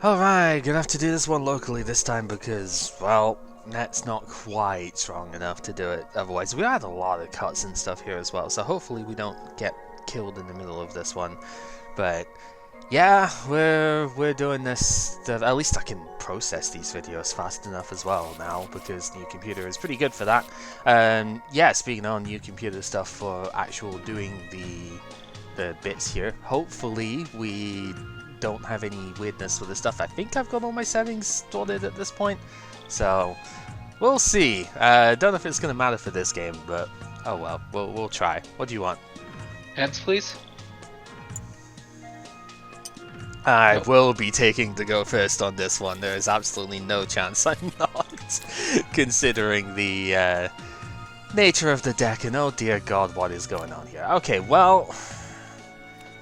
Alright, gonna have to do this one locally this time because, well, net's not quite strong enough to do it otherwise. We had a lot of cuts and stuff here as well, so hopefully we don't get killed in the middle of this one. But yeah, we're doing this. At least I can process these videos fast enough as well now because new computer is pretty good for that. Yeah, speaking on new computer stuff for actual doing the bits here, hopefully we don't have any weirdness with the stuff. I think I've got all my settings sorted at this point, so we'll see. Don't know if it's gonna matter for this game, but oh well, we'll try. What do you want? Heads, please. I will be taking the go first on this one. There is absolutely no chance I'm not, considering the nature of the deck. And oh dear God, what is going on here? Okay, well,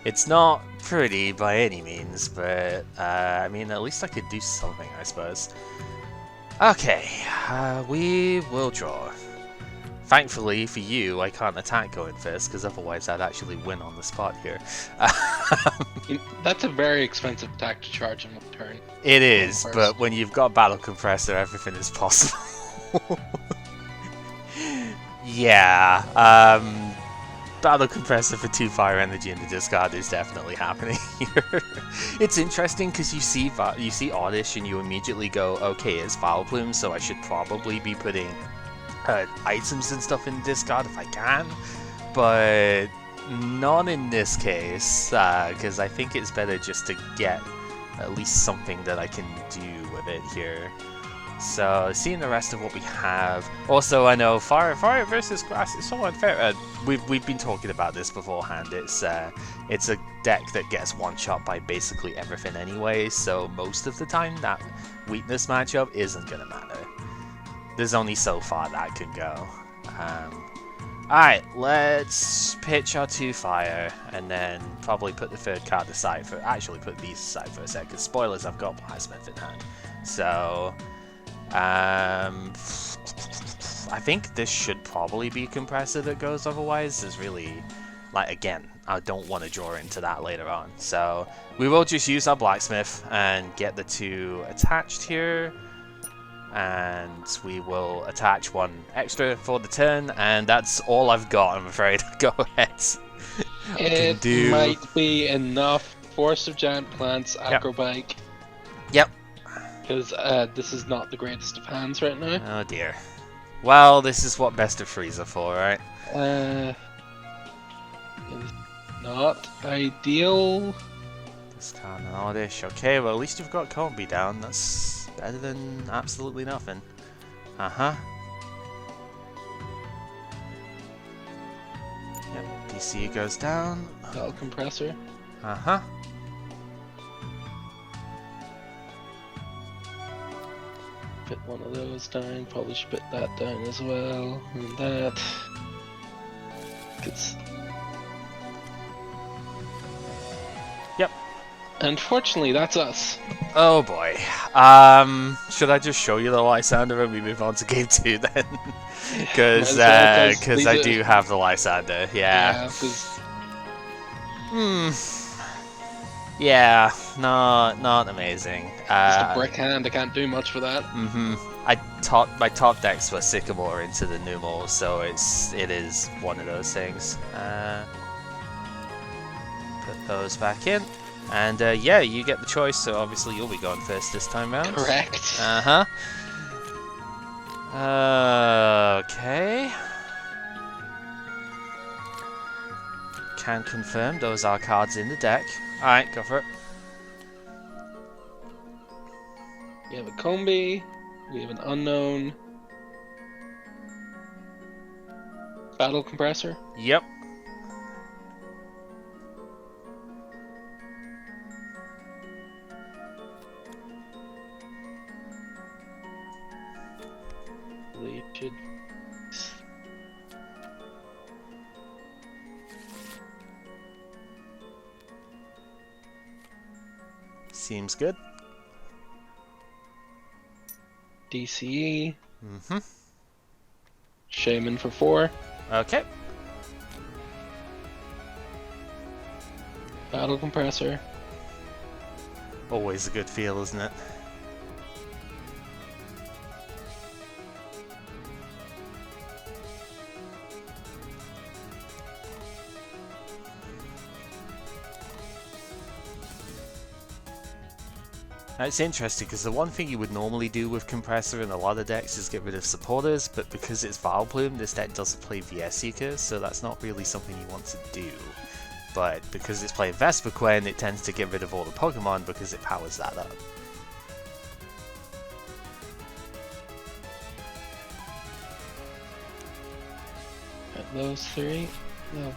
it's not pretty by any means, but I mean, at least I could do something, I suppose. Okay, we will draw. Thankfully for you, I can't attack going first, because otherwise I'd actually win on the spot here. That's a very expensive attack to charge in one turn. It is, but when you've got Battle Compressor, everything is possible. Yeah, Battle Compressor for 2 fire energy in the discard is definitely happening here. It's interesting because you see Oddish and you immediately go, okay, it's Vileplume, so I should probably be putting items and stuff in discard if I can, but not in this case, because I think it's better just to get at least something that I can do with it here. So, seeing the rest of what we have. Also, I know fire versus grass is so unfair. We've been talking about this beforehand. It's a deck that gets one shot by basically everything anyway. So most of the time, that weakness matchup isn't gonna matter. There's only so far that can go. Alright, let's pitch our 2 fire and then probably put the third card aside for. Actually, put these aside for a sec. Because spoilers, I've got Blacksmith in hand. So. I think this should probably be Compressor that goes otherwise. There's really, like, again, I don't want to draw into that later on. So we will just use our Blacksmith and get the 2 attached here. And we will attach 1 extra for the turn. And that's all I've got, I'm afraid. Go ahead. It might be enough. Force of Giant Plants, Acrobike. Yep. Because this is not the greatest of hands right now. Oh dear. Well, this is what Best of Threes are for, right? Not ideal. Discard an Oddish. Okay, well at least you've got Combi down. That's better than absolutely nothing. Uh-huh. Yep, DC goes down. Battle Compressor. Uh-huh. Put one of those down, probably should put that down as well, and that. Yep. Unfortunately, that's us. Oh boy. Should I just show you the Lysander and we move on to game 2 then? Because I do have the Lysander, yeah. Yeah, not amazing. Just a brick hand, I can't do much for that. My top decks were Sycamore into the Numel, so it is one of those things. Put those back in. And yeah, you get the choice, so obviously you'll be going first this time round. Correct. Okay. Can confirm those are cards in the deck. Alright, go for it. We have a Combi, we have an Unknown. Battle Compressor? Yep. Should... Seems good. DCE. Shaman for 4. Okay. Battle Compressor. Always a good feel, isn't it? Now it's interesting because the one thing you would normally do with Compressor in a lot of decks is get rid of supporters, but because it's Vileplume, this deck doesn't play Vesiquen, so that's not really something you want to do. But because it's playing Vesiquen, it tends to get rid of all the Pokemon because it powers that up. At those three, they'll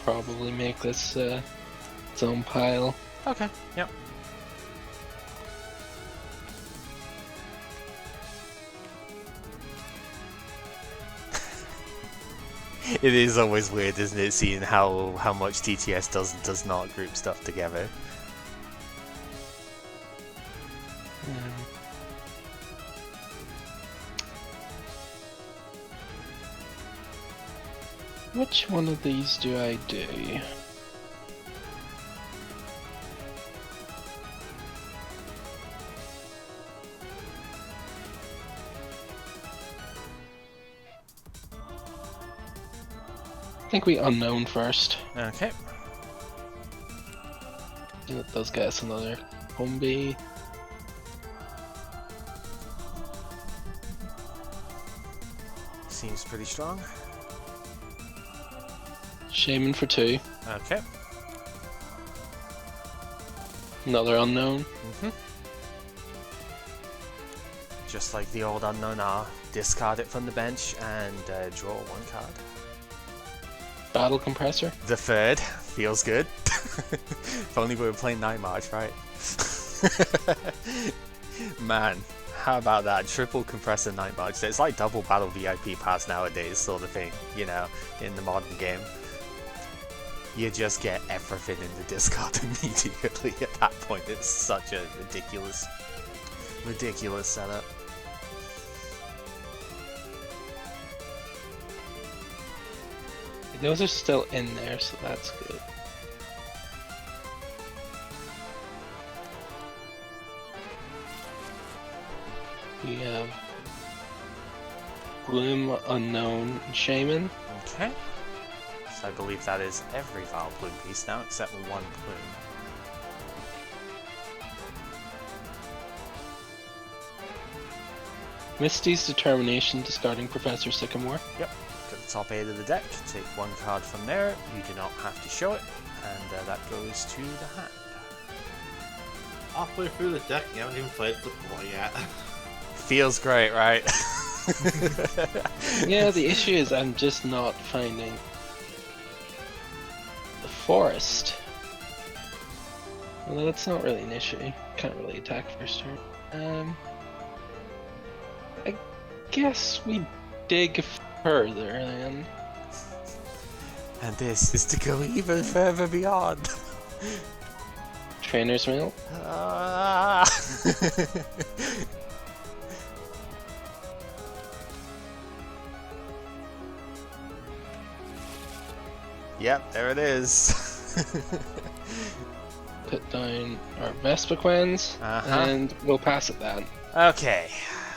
probably make this its own pile. Okay, yep. It is always weird, isn't it, seeing how much TTS does and does not group stuff together. Which one of these do I do? I think we unknown first. Okay. It does get us another Humby. Seems pretty strong. Shaman for 2. Okay. Another unknown. Just like the old unknown are, discard it from the bench and draw 1 card. Battle Compressor. The third feels good. If only we were playing Night March, right? Man, how about that? Triple Compressor Night March. It's like double Battle VIP pass nowadays, sort of thing, you know, in the modern game. You just get everything in the discard immediately at that point. It's such a ridiculous setup. Those are still in there, so that's good. We have Bloom, Unknown, and Shaman. Okay. So I believe that is every Vileplume piece now, except 1 plume. Misty's Determination, discarding Professor Sycamore. Yep. Got the top 8 of the deck. Take 1 card from there. You do not have to show it, and that goes to the hand. Halfway through the deck, you haven't even played the boy yet. Feels great, right? Yeah, the issue is I'm just not finding the forest. Well, that's not really an issue. Can't really attack first turn. I guess we dig further then. And this is to go even further beyond. Trainer's Mail. Yep, there it is. Put down our Vespiquens, and we'll pass it then. Okay,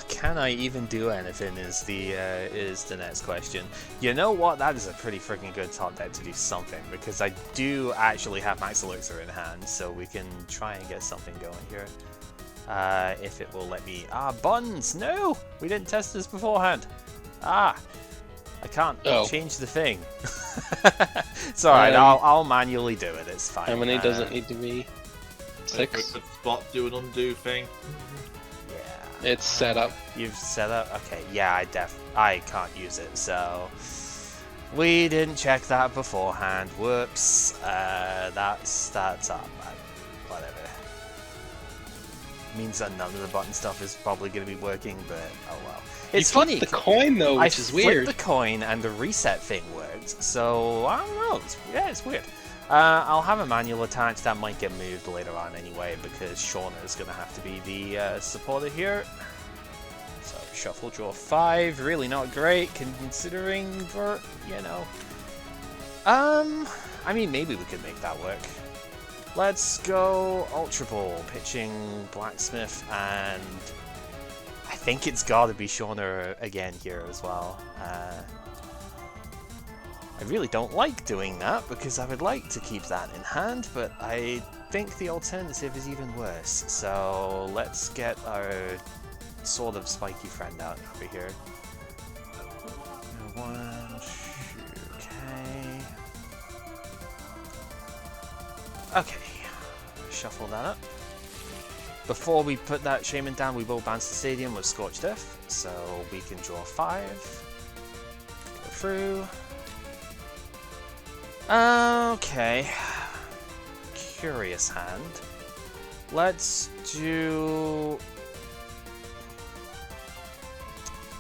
can I even do anything is the next question. You know what, that is a pretty freaking good top deck to do something, because I do actually have Max Elixir in hand, so we can try and get something going here. If it will let me... buttons! No! We didn't test this beforehand. I can't change the thing. It's alright, I'll manually do it, it's fine. How many does it need to be? 6? Good spot, do an undo thing. Yeah. It's set up. You've set up? Okay, yeah, I can't use it, so... We didn't check that beforehand. Whoops. That's up. Whatever. Means that none of the button stuff is probably going to be working, but oh well. It's funny. The coin though, which is weird. I flipped the coin and the reset thing worked, so I don't know. It's weird. I'll have a manual attached. That might get moved later on anyway, because Shauna is going to have to be the supporter here. So shuffle, draw 5. Really not great, considering you know. I mean, maybe we could make that work. Let's go Ultra Ball, pitching Blacksmith, and I think it's gotta be Shauna again here as well. I really don't like doing that because I would like to keep that in hand, but I think the alternative is even worse. So let's get our sort of spiky friend out over here. 1, 2, okay. Shuffle that up. Before we put that Shaman down, we will bounce the stadium with Scorched Earth, so we can draw 5. Go through. Okay. Curious hand. Let's do...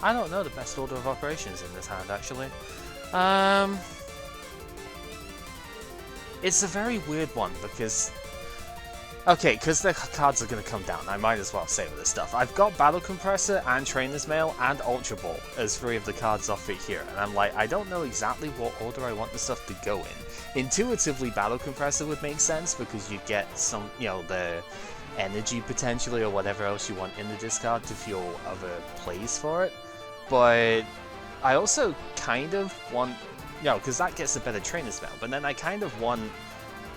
I don't know the best order of operations in this hand, actually. It's a very weird one, because... Okay, because the cards are going to come down, I might as well say with this stuff. I've got Battle Compressor and Trainer's Mail and Ultra Ball as 3 of the cards off it here, and I'm like, I don't know exactly what order I want the stuff to go in. Intuitively, Battle Compressor would make sense because you get some, you know, the energy potentially or whatever else you want in the discard to fuel other plays for it. But I also kind of want, you know, because that gets a better Trainer's Mail, but then I kind of want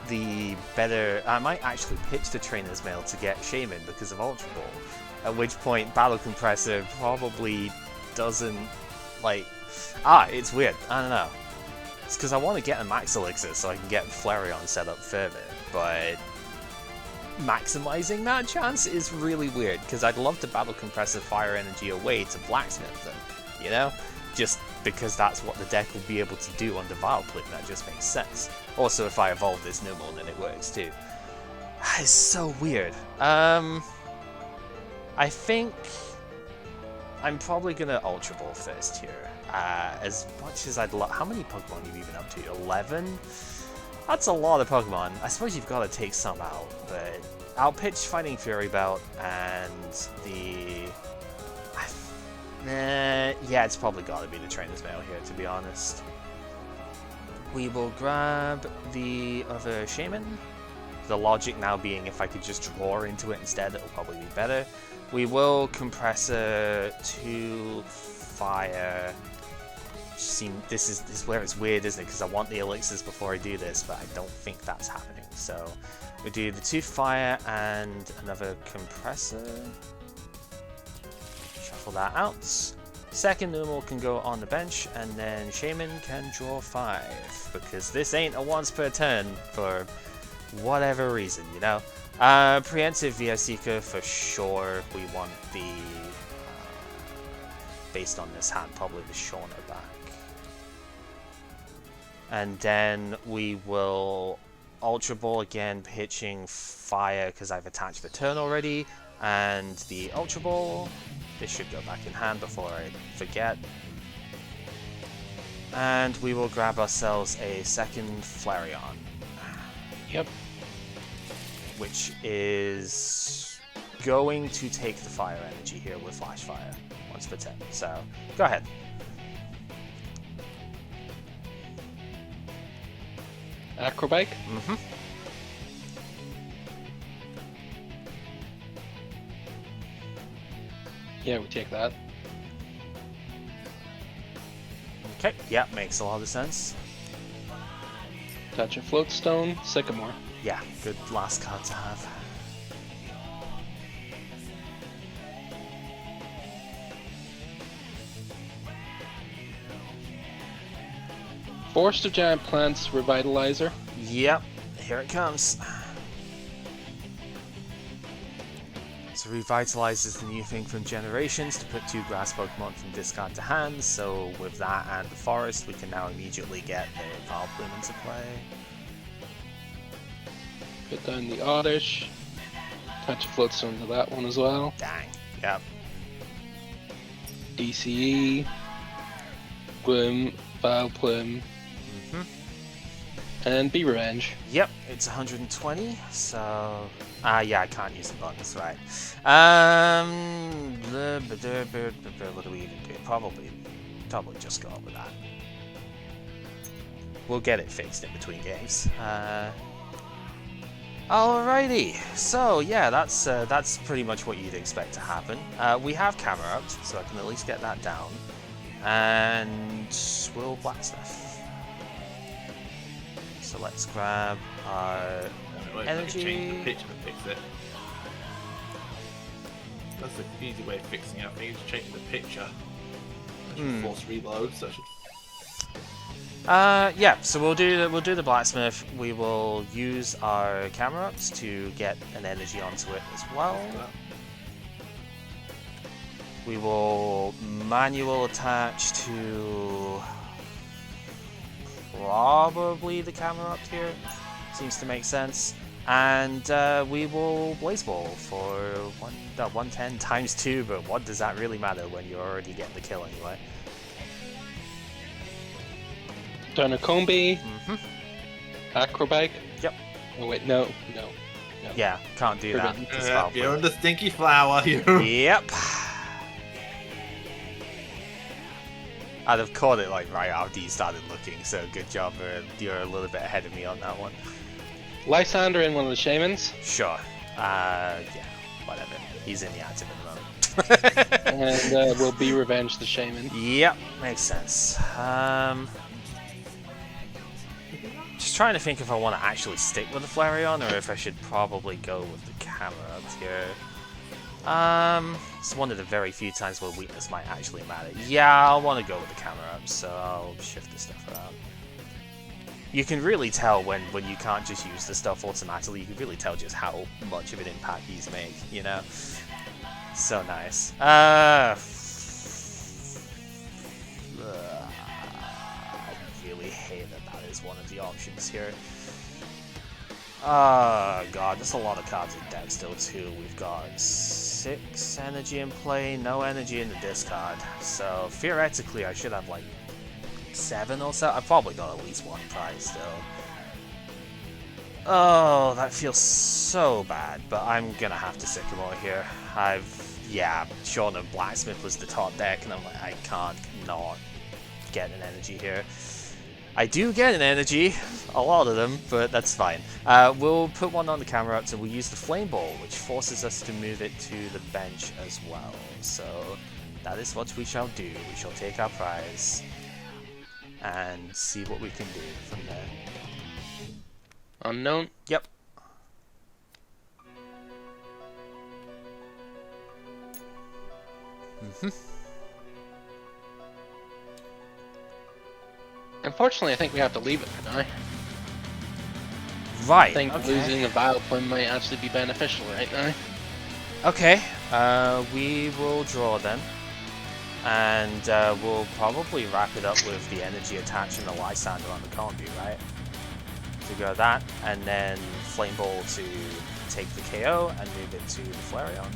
the better... I might actually pitch the Trainer's Mail to get Shaman because of Ultra Ball, at which point Battle Compressor probably doesn't, like... it's weird, I don't know. It's because I want to get a Max Elixir so I can get Flareon set up further, but maximizing that chance is really weird, because I'd love to Battle Compressor Fire Energy away to Blacksmith them, you know? Just because that's what the deck will be able to do under Vileplume, that just makes sense. Also, if I evolve this Numel, then it works too. It's so weird. I think I'm probably gonna Ultra Ball first here. As much as I'd love... How many Pokemon are you even up to? 11? That's a lot of Pokemon. I suppose you've got to take some out, but I'll pitch Fighting Fury Belt and the... yeah, it's probably got to be the Trainer's Mail here, to be honest. We will grab the other Shaman. The logic now being if I could just draw into it instead, it'll probably be better. We will Compressor to Fire. This is where it's weird, isn't it? Because I want the elixirs before I do this, but I don't think that's happening. So we do the 2 Fire and another Compressor. Shuffle that out. Second Numel can go on the bench, and then Shaman can draw 5, because this ain't a once per turn for whatever reason, you know? Preemptive Vesiquen for sure. We want the, based on this hand, probably the Shauna back. And then we will Ultra Ball again, pitching Fire, because I've attached the turn already, and the Ultra Ball. This should go back in hand before I forget. And we will grab ourselves a second Flareon. Yep. Which is going to take the Fire Energy here with Flash Fire once per turn. So, go ahead. Acrobike? Mm-hmm. Yeah, we take that. Okay, yeah, makes a lot of sense. Touch a Floatstone, Sycamore. Yeah, good last card to have. Forest of Giant Plants, Revitalizer. Yep, here it comes. So revitalizes the new thing from Generations to put 2 grass Pokemon from discard to hand, so with that and the forest we can now immediately get the Vileplume into play. Put down the Oddish. Touch a Floatstone to that one as well. Dang, yep. DCE. Gloom, Vileplume. And be Revenge. Yep, it's 120, so... yeah, I can't use the buttons, right. What do we even do? Probably just go up with that. We'll get it fixed in between games. Alrighty, so yeah, that's pretty much what you'd expect to happen. We have Camerupt, so I can at least get that down, and we'll blacksmith. So let's grab our energy. Change the picture to fix it. That's the easy way of fixing it. I think it's changing the picture. That should force reload. So should... Yeah. So we'll do the blacksmith. We will use our Camerupt to get an energy onto it as well. We will manual attach to probably the Camerupt here. Seems to make sense. And we will Blaze Ball for 110 times 2, but what does that really matter when you're already getting the kill anyway? Donacombi. Acrobag. Yep. Oh wait, no. Yeah, can't do that. You're on the stinky flower. Yep. I'd have caught it like right after you started looking, so good job. You're a little bit ahead of me on that one. Lysander in one of the shamans. Sure. Yeah, whatever. He's in the active at the moment. And we'll be Revenge the Shaman. Yep, makes sense. Just trying to think if I want to actually stick with the Flareon or if I should probably go with the Camerupt here. It's one of the very few times where weakness might actually matter. Yeah, I'll want to go with the Camerupt, so I'll shift the stuff around. You can really tell when you can't just use the stuff automatically, you can really tell just how much of an impact these make, you know? So nice. I really hate that is one of the options here. Oh god, there's a lot of cards in deck still too. We've got 6 energy in play, no energy in the discard. So theoretically I should have like 7 or so. I've probably got at least 1 prize still. Oh, that feels so bad, but I'm gonna have to Sycamore here. Sure enough, Blacksmith was the top deck, and I'm like, I can't not get an energy here. I do get an energy, a lot of them, but that's fine. We'll put one on the Camerupt, and we'll use the Flame Ball, which forces us to move it to the bench as well. So that is what we shall do. We shall take our prize and see what we can do from there. Unknown? Yep. Unfortunately, I think we have to leave it for now. Right, I think losing a Vileplume might actually be beneficial right now. Okay, we will draw then. And we'll probably wrap it up with the energy attaching the Lysander on the combi, right? To go that, and then Flame Ball to take the KO and move it to the Flareon.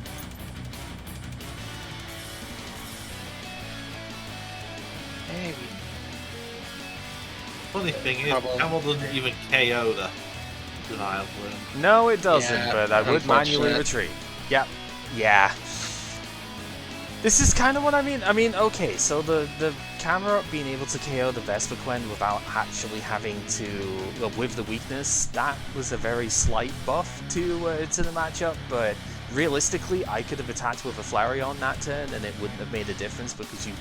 Maybe. Funny thing is, Camel doesn't even KO the Denial Bloom. No, it doesn't, Yeah, but I would manually retreat. Yep. Yeah. This is kind of what I mean. I mean, okay, so the Camerupt being able to KO the Vesiquen without actually having to, well, with the weakness, that was a very slight buff to the matchup, but realistically, I could have attacked with a Flareon that turn, and it wouldn't have made a difference because you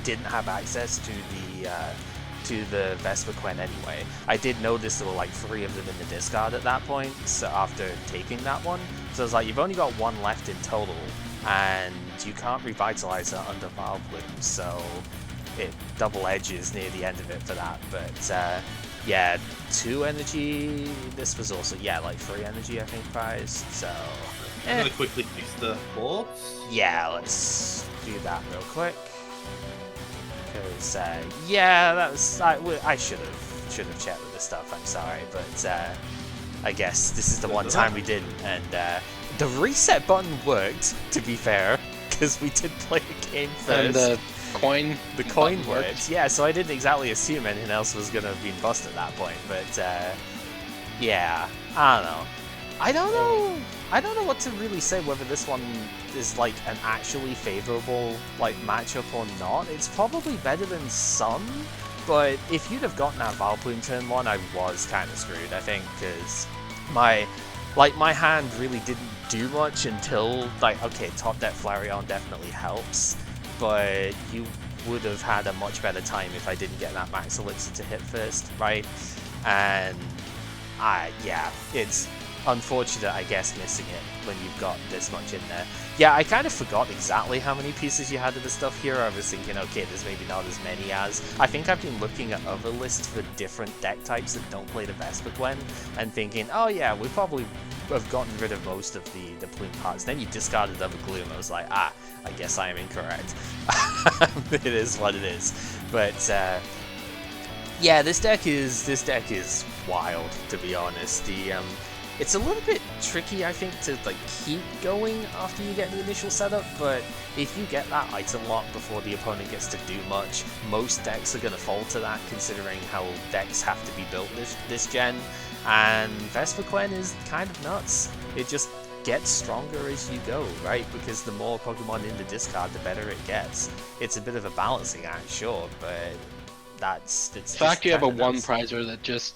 didn't have access to the Vesiquen anyway. I did notice there were like 3 of them in the discard at that point, so after taking that one, so it's like you've only got 1 left in total, and you can't revitalize it under Vileplume, so it double edges near the end of it for that. But yeah, 2 energy. This was also like 3 energy I think prized. So I'm gonna quickly fix the boards. Yeah, let's do that real quick. Because yeah, that was I should have checked with this stuff. I'm sorry, but I guess this is the one time we didn't, and the reset button worked. To be fair, because we did play a game first. And the coin worked. Yeah, so I didn't exactly assume anything else was gonna be bust at that point, but yeah, I don't know. I don't know what to really say, whether this one is like an actually favorable like matchup or not. It's probably better than some, but if you'd have gotten that Vileplume turn 1, I was kind of screwed, I think, because my Like, my hand really didn't do much until, like, okay, top deck Flareon definitely helps, but you would have had a much better time if I didn't get that Max Elixir to hit first, right? And, yeah, it's unfortunate, I guess, missing it when you've got this much in there. Yeah, I kind of forgot exactly how many pieces you had of the stuff here. I was thinking, okay, there's maybe not as many as. I think I've been looking at other lists for different deck types that don't play the Vesiquen and thinking, oh yeah, we probably have gotten rid of most of the plume parts. Then you discarded other glue, and I was like, I guess I am incorrect. It is what it is. But yeah, this deck is wild, to be honest. It's a little bit tricky, I think, to like keep going after you get the initial setup, but if you get that item lock before the opponent gets to do much, most decks are going to fall to that, considering how decks have to be built this gen, and Vesiquen is kind of nuts. It just gets stronger as you go, right? Because the more Pokemon in the discard, the better it gets. It's a bit of a balancing act, sure, but it's the fact you have a one nuts. prizer that just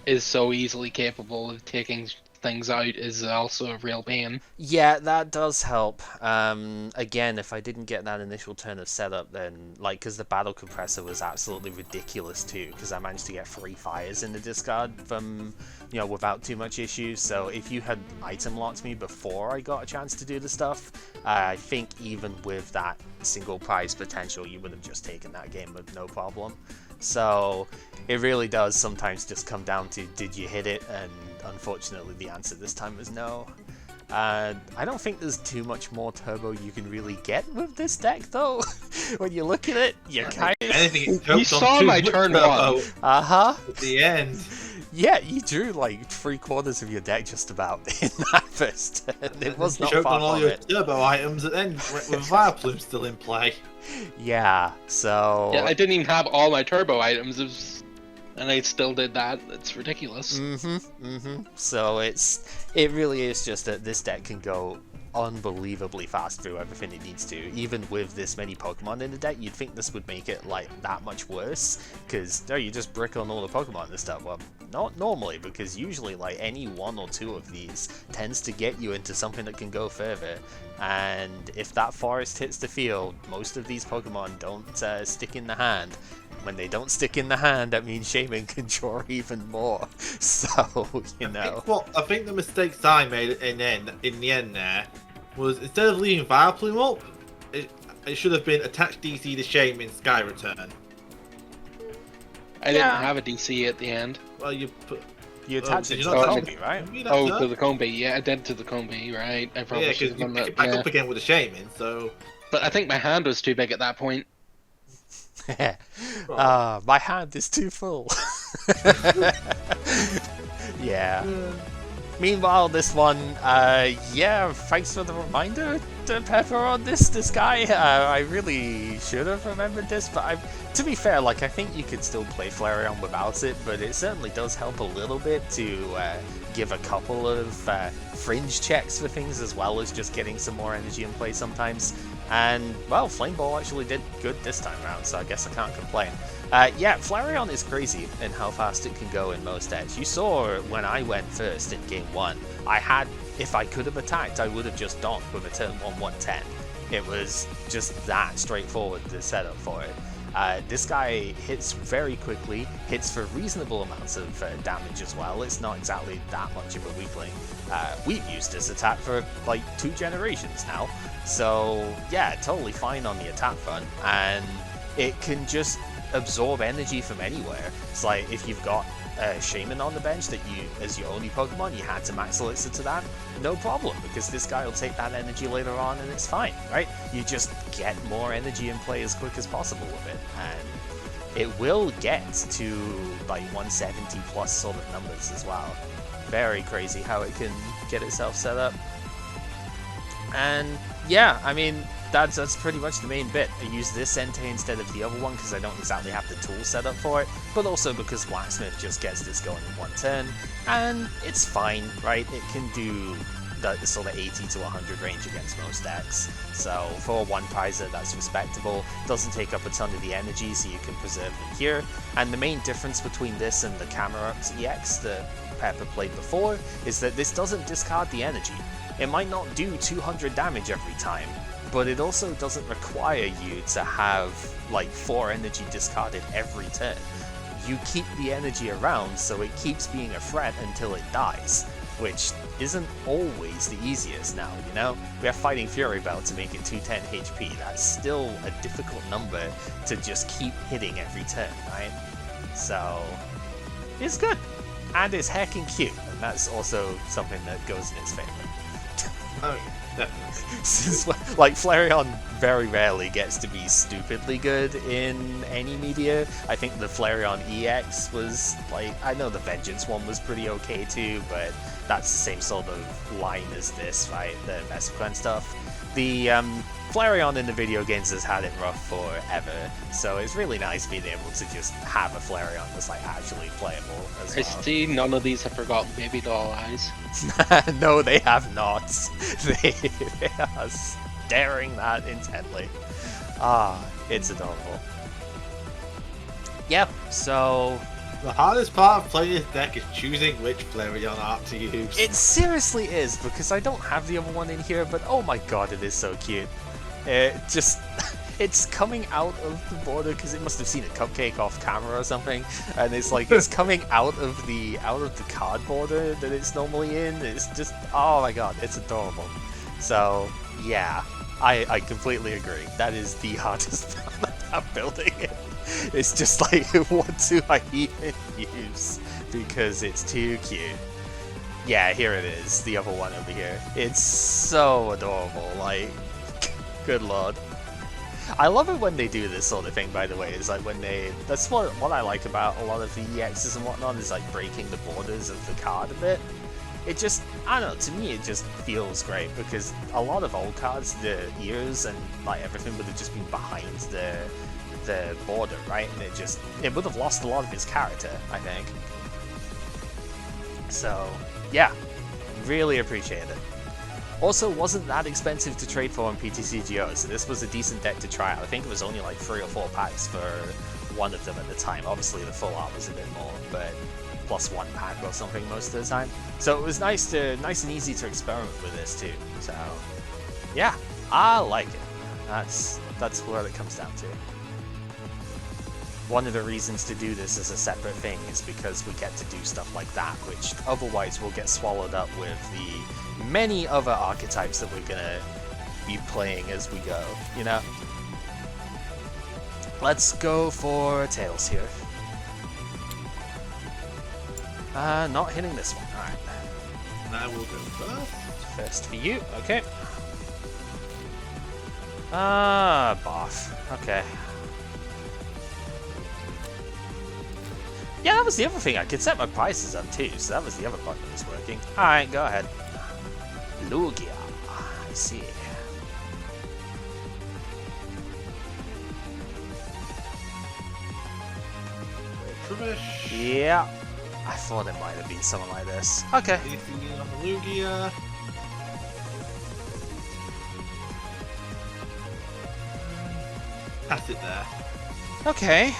is so easily capable of taking things out is also a real pain. Yeah, that does help. Again, if I didn't get that initial turn of setup, then, like, because the battle compressor was absolutely ridiculous too, because I managed to get 3 fires in the discard from, you know, without too much issues. So if you had item locked me before I got a chance to do the stuff, I think even with that single prize potential, you would have just taken that game with no problem. So it really does sometimes just come down to, did you hit it? And unfortunately the answer this time was no. I don't think there's too much more turbo you can really get with this deck though. When you look at it, you kind of... You saw my turn one. Uh-huh. At the end. Yeah, you drew like 3/4 of your deck just about in that first turn. It was not choked far on all from your it. turbo items at the end with Vileplume still in play. Yeah, so... Yeah, I didn't even have all my turbo items, and I still did that. It's ridiculous. So it really is just that this deck can go unbelievably fast through everything it needs to. Even with this many Pokemon in the deck, you'd think this would make it like that much worse, because you just brick on all the Pokemon and stuff. Well, not normally, because usually like any 1 or 2 of these tends to get you into something that can go further. And if that forest hits the field, most of these Pokemon don't stick in the hand. When they don't stick in the hand, that means Shaman can draw even more. So, you know. I think the mistakes I made in the end there was, instead of leaving Vileplume up, it should have been attach DC to Shaman Sky Return. I didn't have a DC at the end. Well, you put... You attach it to the Combi, right? Oh, to the Combi, yeah, I did to the Combi, right? I probably because you pick it back up again with the Shaman, so... But I think my hand was too big at that point. My hand is too full. Yeah. Meanwhile, this one, yeah, thanks for the reminder, Pepper, on this guy. I really should have remembered this, but to be fair, like, I think you could still play Flareon without it, but it certainly does help a little bit to give a couple of fringe checks for things, as well as just getting some more energy in play sometimes. And, well, Flame Ball actually did good this time around, so I guess I can't complain. Yeah, Flareon is crazy in how fast it can go in most decks. You saw when I went first in Game 1, I had, if I could have attacked, I would have just donked with a turn 1/110. It was just that straightforward, the setup for it. This guy hits very quickly, hits for reasonable amounts of damage as well. It's not exactly that much of a weakling. We've used this attack for like 2 generations now, so yeah, totally fine on the attack front, and it can just absorb energy from anywhere. It's like if you've got a Shaman on the bench that you, as your only Pokemon, you had to max Elixir to that, no problem, because this guy will take that energy later on and it's fine, right? You just get more energy in play as quick as possible with it, and it will get to like 170 plus sort of numbers as well. Very crazy how it can get itself set up. And yeah, I mean, that's pretty much the main bit. I use this Entei instead of the other one because I don't exactly have the tool set up for it, but also because Blacksmith just gets this going in 1 turn, and it's fine, right? It can do the sort of 80 to 100 range against most decks. So for a 1 prizer, that's respectable. Doesn't take up a ton of the energy, so you can preserve them here. And the main difference between this and the Camerupt EX, the Pepper played before, is that this doesn't discard the energy. It might not do 200 damage every time, but it also doesn't require you to have like 4 energy discarded every turn. You keep the energy around so it keeps being a threat until it dies, which isn't always the easiest now, you know? We are fighting Fury Bell to make it 210 HP, that's still a difficult number to just keep hitting every turn, right? So, it's good, and it's heckin' cute, and that's also something that goes in its favour. Oh, yeah, definitely. Since, like, Flareon very rarely gets to be stupidly good in any media. I think the Flareon EX was, like, I know the Vengeance one was pretty okay too, but that's the same sort of line as this, right? The Vesiquen stuff. The Flareon in the video games has had it rough forever, so it's really nice being able to just have a Flareon that's like actually playable as well. I see none of these have forgotten Baby Doll Eyes. No, they have not. They are staring that intently. Ah, it's adorable. Yep, so The hardest part of playing this deck is choosing which Flareon art to use. it seriously is, because I don't have the other one in here, but oh my god, it is so cute. It just, it's coming out of the border because it must have seen a cupcake off camera or something, and it's like it's coming out of the card border that it's normally in. It's just, oh my god, it's adorable. So yeah, I completely agree. That is the hardest part about building it. It's just like, what do I even use? Because it's too cute. Yeah, here it is, the other one over here. It's so adorable, like, good lord. I love it when they do this sort of thing, by the way, is like when they, that's what I like about a lot of the EXs and whatnot, is like breaking the borders of the card a bit. It just, I don't know, to me it just feels great, because a lot of old cards, the ears and like everything would have just been behind the border, right? And it would have lost a lot of its character, I think. So, yeah, really appreciate it. Also, wasn't that expensive to trade for on PTCGO, so this was a decent deck to try out. I think it was only like 3 or 4 packs for one of them at the time. Obviously the full art was a bit more, but plus 1 pack or something most of the time. So it was nice and easy to experiment with this too. So, yeah, I like it. That's what it comes down to. One of the reasons to do this as a separate thing is because we get to do stuff like that, which otherwise will get swallowed up with the many other archetypes that we're gonna be playing as we go, you know? Let's go for Tails here. Not hitting this one, alright. I will go first. First for you, okay. Boff, okay. Yeah, that was the other thing. I could set my prices up too, so that was the other part that was working. Alright, go ahead. Lugia. I see. Trubbish. Yeah. I thought it might have been something like this. Okay. Anything on the Lugia. Pass it there. Okay.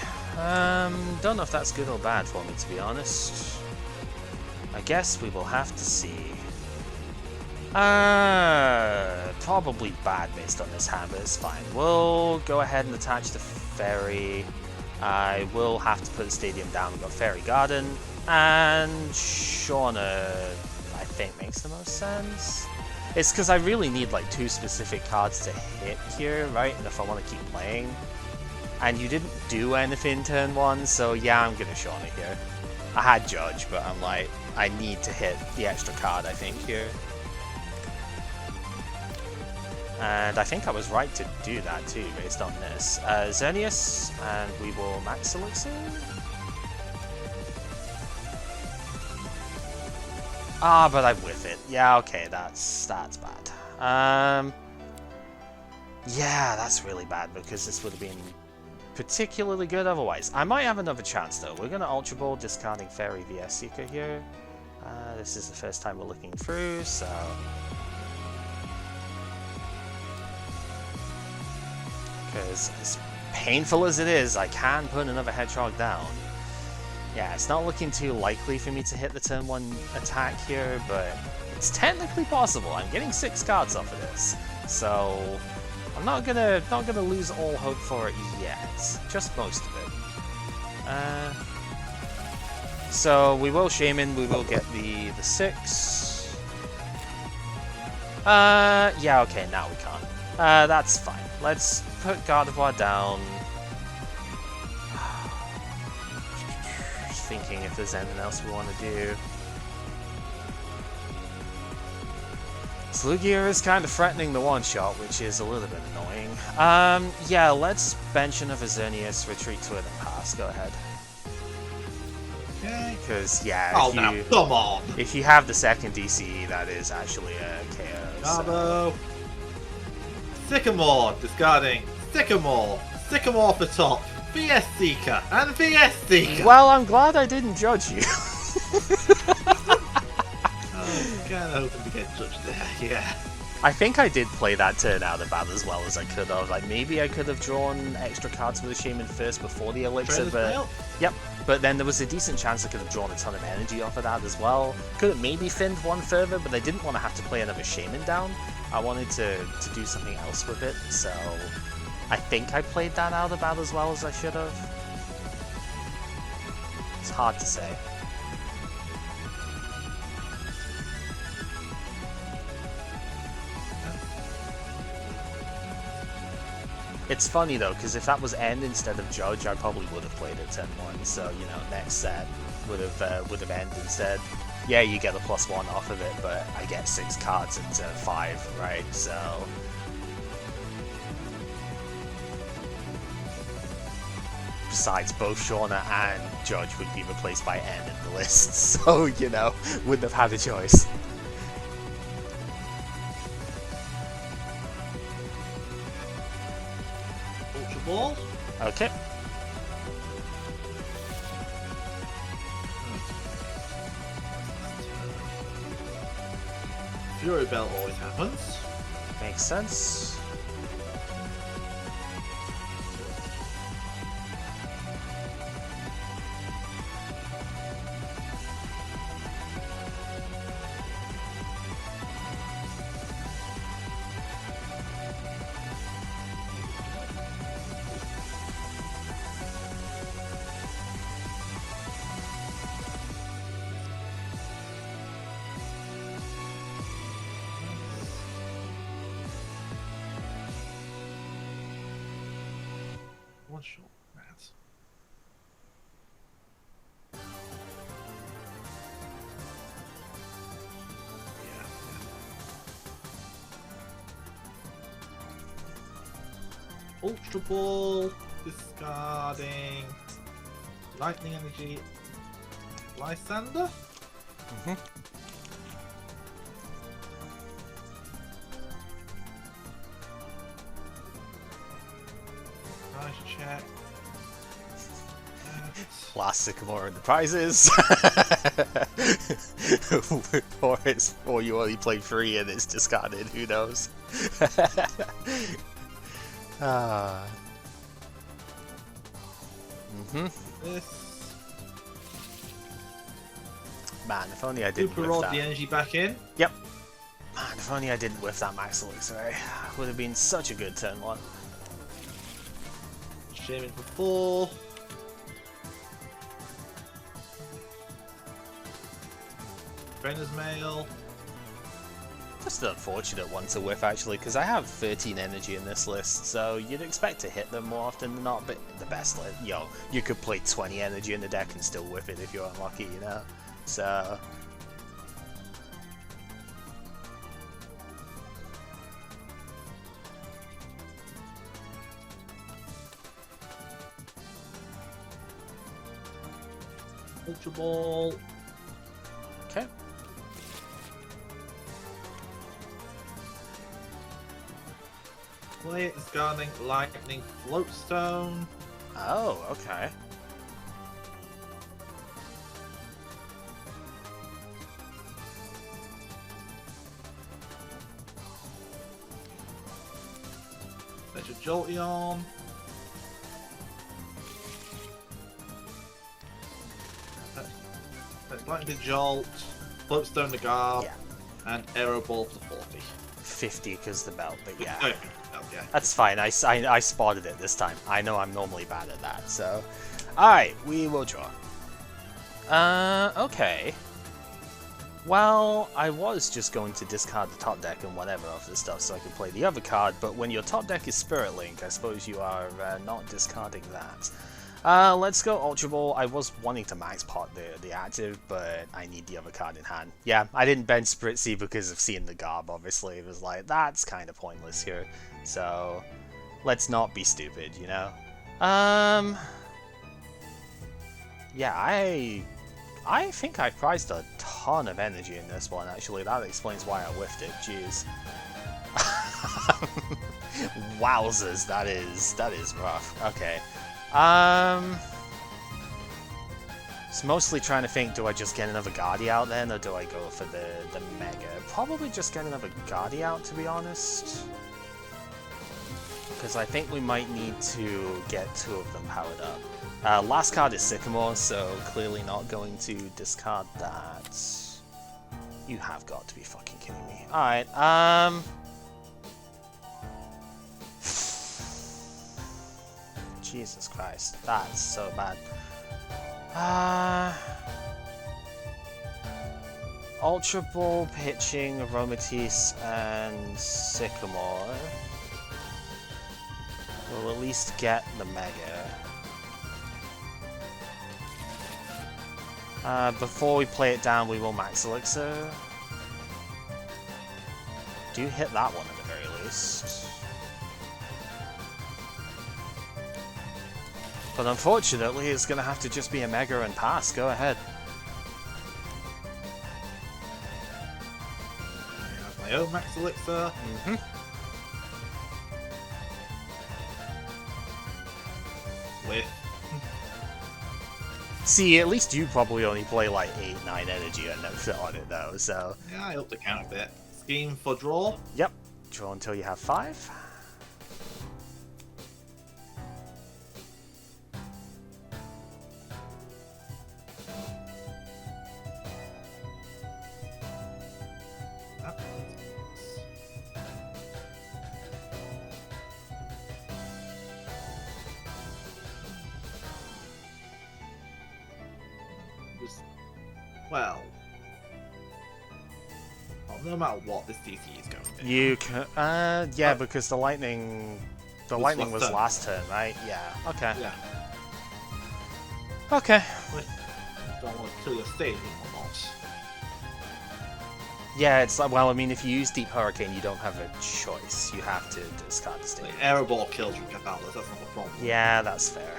Don't know if that's good or bad for me, to be honest. I guess we will have to see. Probably bad based on this hand, but it's fine. We'll go ahead and attach the Fairy. I will have to put the stadium down. We've got Fairy Garden, and Shauna, I think, makes the most sense. It's because I really need like 2 specific cards to hit here, right? And if I want to keep playing. And you didn't do anything turn 1, so yeah, I'm gonna Shauna here. I had Judge, but I'm like, I need to hit the extra card, I think, here. And I think I was right to do that too, based on this. Xerneas, and we will Max Elixir. Ah, but I'm with it. Yeah, okay, that's bad. Yeah, that's really bad, because this would have been particularly good otherwise. I might have another chance though. We're going to Ultra Ball, discarding Fairy vs Seeker here. This is the first time we're looking through, so... Because as painful as it is, I can put another Hedgehog down. Yeah, it's not looking too likely for me to hit the turn 1 attack here, but it's technically possible. I'm getting 6 cards off of this, so I'm not gonna lose all hope for it yet. Just most of it. So we will Shaman. We will get the 6. Yeah, okay, now we can't. That's fine. Let's put Gardevoir down. Just thinking if there's anything else we want to do. Lugia is kind of threatening the one-shot, which is a little bit annoying. Yeah, let's bench another Xerneas, retreat to it and pass. Go ahead. Okay. Because, yeah, Oh, now, come on! if you have the second DCE, that is actually a KO. Garbo. Sycamore, discarding. Sycamore. Sycamore for top. VS Seeker. And VS Seeker! Well, I'm glad I didn't judge you. Kind of hoping to get judged there, yeah. I think I did play that turn out about as well as I could have. Like, maybe I could have drawn extra cards with the Shaman first before the Elixir, but... Yep, but then there was a decent chance I could have drawn a ton of energy off of that as well. Could have maybe thinned one further, but I didn't want to have to play another Shaman down. I wanted to do something else with it, so... I think I played that out about as well as I should have. It's hard to say. It's funny though, because if that was End instead of Judge, I probably would have played it turn 1. So you know, next set would have End instead. Yeah, you get a +1 off of it, but I get 6 cards at turn 5, right? So besides, both Shauna and Judge would be replaced by End in the list, so you know, wouldn't have had a choice. Ball. Okay. Fury Belt always happens. Makes sense. One shot, rats. Yeah. Ultra Ball, discarding Lightning Energy, Lysander. Check. Last Sycamore in the prizes. or you only play 3 and it's discarded, who knows? This. Man, if only I didn't Super whiff rolled that. the energy back in. Yep. Man, if only I didn't whiff that Max Elixir. Would have been such a good turn 1. Shaman for 4. Brenner's Mail. Just an unfortunate one to whiff actually, because I have 13 energy in this list, so you'd expect to hit them more often than not, but the best list, you could play 20 energy in the deck and still whiff it if you're unlucky, you know? So... Ultra Ball. Okay. Play it, discarding Lightning Floatstone. Oh, okay. There's your Jolteon. Lightning Jolt, Flipstone the Garb, Yeah. and Aero Ball for 40. 50 because the belt, but yeah. Oh, yeah. That's fine, I spotted it this time. I know I'm normally bad at that, so... Alright, we will draw. Okay. Well, I was just going to discard the top deck and whatever of this stuff so I could play the other card, but when your top deck is Spirit Link, I suppose you are not discarding that. Let's go Ultra Ball. I was wanting to max pot the active, but I need the other card in hand. Yeah, I didn't bench Spritzy because of seeing the Garb, obviously. It was like, that's kind of pointless here. So, let's not be stupid, you know? Yeah, I think I prized a ton of energy in this one, actually. That explains why I whiffed it. Jeez. Wowzers, that is rough. Okay. It's mostly trying to think, do I just get another Guardi out then, or do I go for the Mega? Probably just get another Guardi out, to be honest. Because I think we might need to get 2 of them powered up. Last card is Sycamore, so clearly not going to discard that. You have got to be fucking kidding me. Alright, Jesus Christ, that's so bad. Ultra Ball, pitching, Aromatisse, and Sycamore. We'll at least get the Mega. Before we play it down, we will Max Elixir. Do hit that one at the very least. But unfortunately, it's going to have to just be a Mega and pass. Go ahead. I have my own Max Elixir. With. See, at least you probably only play like 8-9 energy and no fit on it though, so... Yeah, I up the count a bit. Scheme for draw. Yep. Draw until you have 5. Well, no matter what, this DC is going to be. You can, yeah, because the lightning was last turn, right? Yeah. Okay. Yeah. Okay. Don't want to kill your stage or not. Yeah, it's like, well, I mean, if you use Deep Hurricane, you don't have a choice. You have to discard the stage. Like, Aero Ball kills you regardless. That's not a problem. Yeah, that's fair.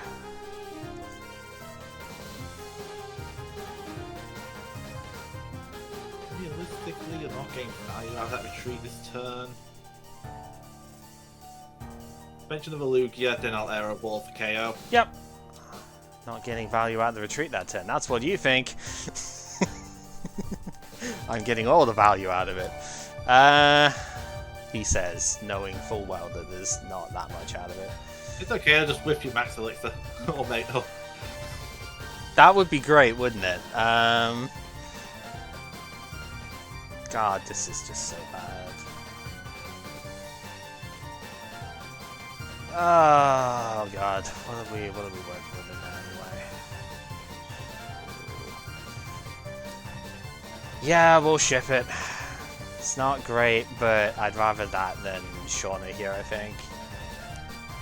Realistically, you're not getting value out of that retreat this turn. Mention of a Lugia, then I'll Aero Ball for KO. Yep. Not getting value out of the retreat that turn. That's what you think. I'm getting all the value out of it. He says, knowing full well that there's not that much out of it. It's okay, I'll just whiff your Max Elixir. Or make oh. That would be great, wouldn't it? God, this is just so bad. Oh God, what are we working with in there anyway? Yeah, we'll ship it. It's not great, but I'd rather that than Shauna here, I think.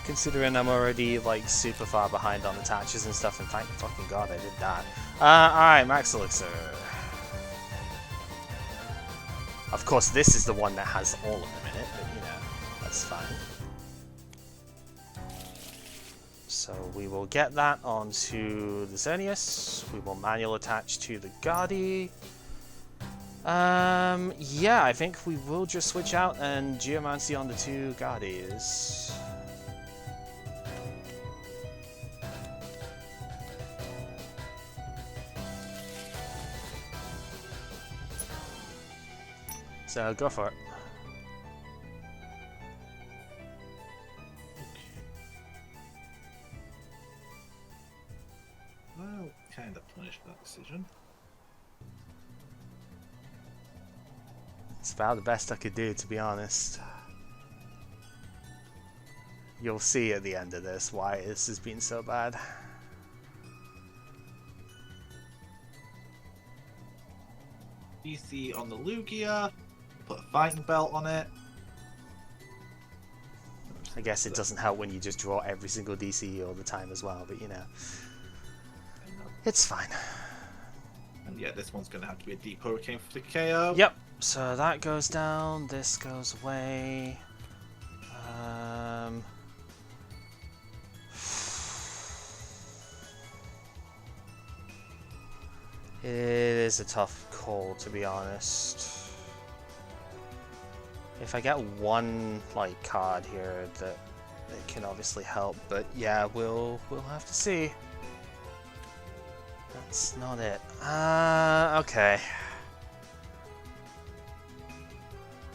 Considering I'm already like super far behind on attaches and stuff, and thank fucking God I did that. Alright, Max Elixir. Of course, this is the one that has all of them in it, but you know, that's fine. So we will get that onto the Xerneas. We will manual attach to the Guardi. Yeah, I think we will just switch out and Geomancy on the 2 Guardis. So go for it. Well, kind of punished for that decision. It's about the best I could do, to be honest. You'll see at the end of this why this has been so bad. DC on the Lugia. Put a fighting belt on it. I guess it doesn't help when you just draw every single DC all the time as well, but you know. It's fine. And yeah, this one's going to have to be a Deep Hurricane for the KO. Yep, so that goes down, this goes away. It is a tough call, to be honest. If I get one like card here, that it can obviously help, but yeah, we'll have to see. That's not it. Okay.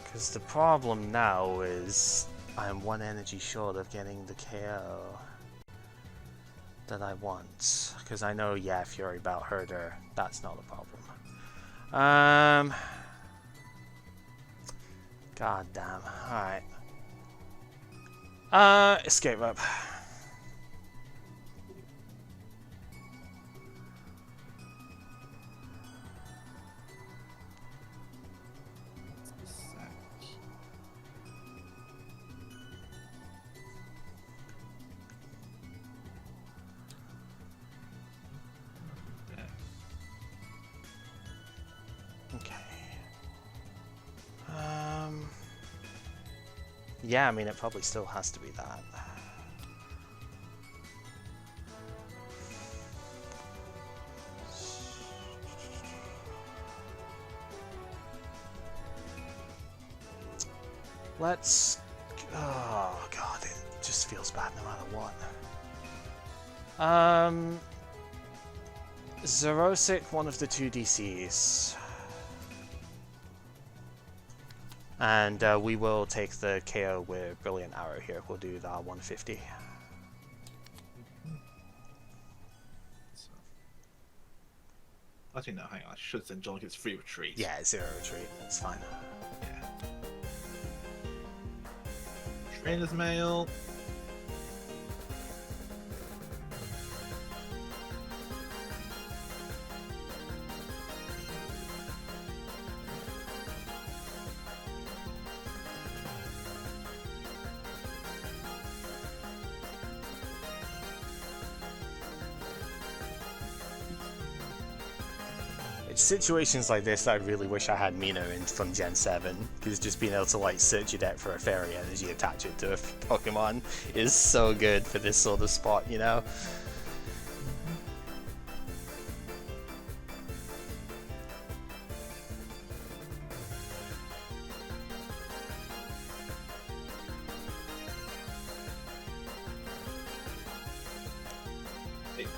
Because the problem now is I'm one energy short of getting the KO that I want. Because I know, yeah, Fury Belt Herder, that's not a problem. God damn. Alright. Escape up. Yeah, I mean, it probably still has to be that. Let's... Oh, God, it just feels bad no matter what. Zerosic, one of the two DCs. And we will take the KO with Brilliant Arrow here. We'll do the 150. Actually, no, hang on. I should send John gets free retreat. Yeah, 0 retreat. That's fine. Yeah. Trainer's Mail. It's situations like this that I really wish I had Mino in from Gen 7, because just being able to like search your deck for a fairy energy, attach it to a Pokemon is so good for this sort of spot, you know?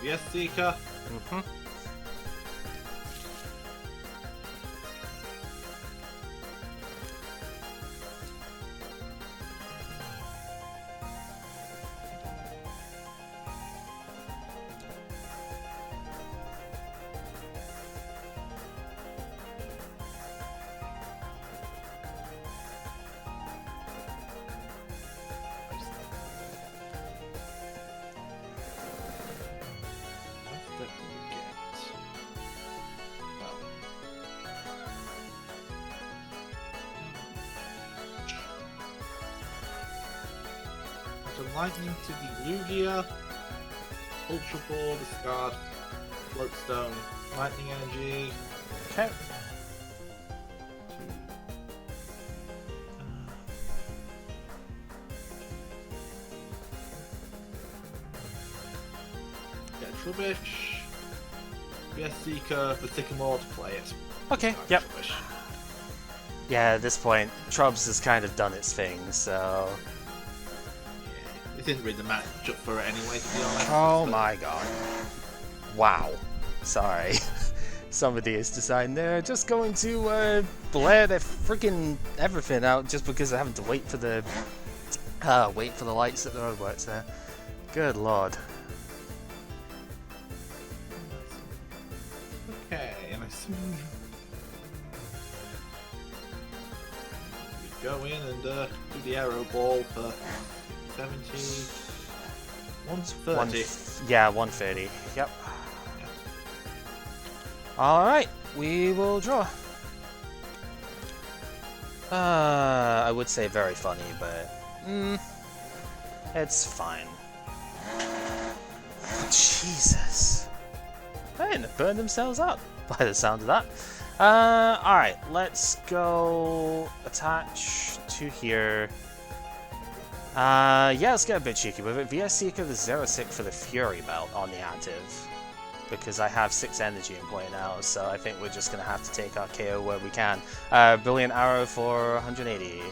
Vesiquen. Lightning to the Lugia, Ultra Ball, discard, Floatstone, Lightning Energy. Okay. Get Trubbish, Vesiquen for Sycamore to play it. Okay, yep. Trubbish. Yeah, at this point, Trubs has kind of done its thing, so... It didn't really the matchup for it anyway, to be honest. Oh my god. Wow. Sorry. Somebody has decided they're just going to blare their freaking everything out just because they're having to wait for the lights at the roadworks there. Good lord. Okay, and I see. go in and do the arrow ball for 70. 130. Yeah, 130. Yep. Alright, we will draw. I would say very funny, but it's fine. Jesus. Hey, they burned themselves up by the sound of that. Alright, let's go attach to here. Yeah, let's get a bit cheeky with it. Vesiquen the 0-6 for the Fury Belt on the active. Because I have 6 energy in play now, so I think we're just going to have to take our KO where we can. Brilliant Arrow for 180.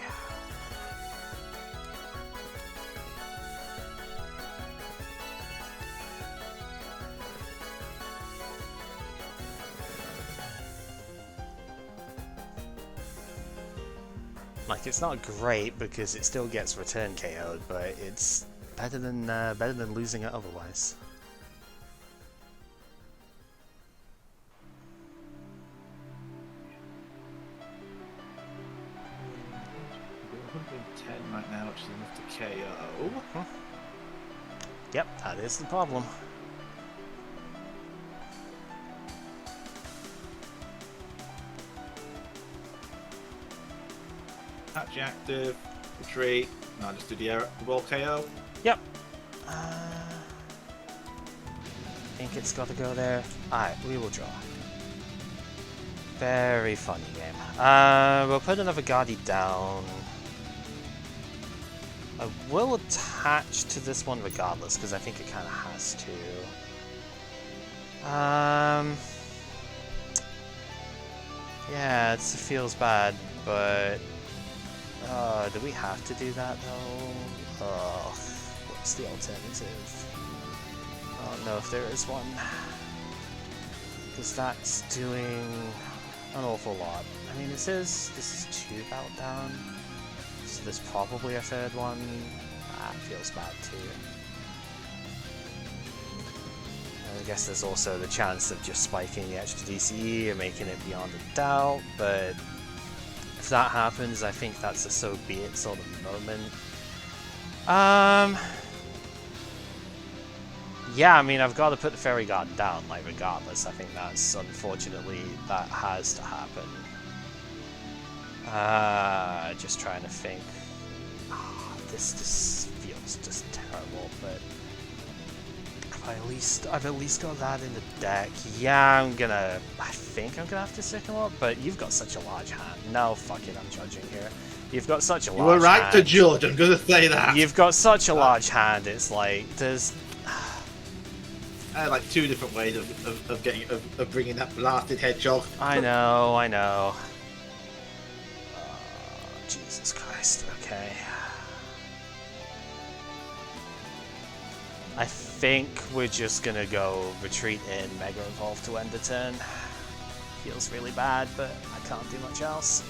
Like, it's not great because it still gets return KO'd, but it's better than losing it otherwise. Right now, which is enough to KO. Yep, that is the problem. Patch active, retreat, and I'll just do the ball KO. Yep. I think it's got to go there. Alright, we will draw. Very funny game. We'll put another Guardy down. I will attach to this one regardless, because I think it kind of has to. Yeah, it feels bad, but do we have to do that though? What's the alternative? I don't know if there is one, because that's doing an awful lot. I mean, this is 2 belt down. So there's probably a 3rd one. That feels bad too. And I guess there's also the chance of just spiking the extra DCE and making it beyond a doubt, but if that happens, I think that's a so be it sort of moment. Yeah, I mean, I've got to put the Fairy Garden down, like, regardless. I think that's, unfortunately, that has to happen. Just trying to think. This feels just terrible, but I've at least got that in the deck. Yeah, I think I'm gonna have to sick him up, but you've got such a large hand. No, fuck it, I'm judging here. You've got such a large hand. You were right to judge, I'm gonna say that. You've got such a large hand, it's like, there's... I had like 2 different ways of bringing that blasted hedgehog. I know. Jesus Christ, okay. I think we're just gonna go retreat in Mega Evolve to end the turn. Feels really bad, but I can't do much else.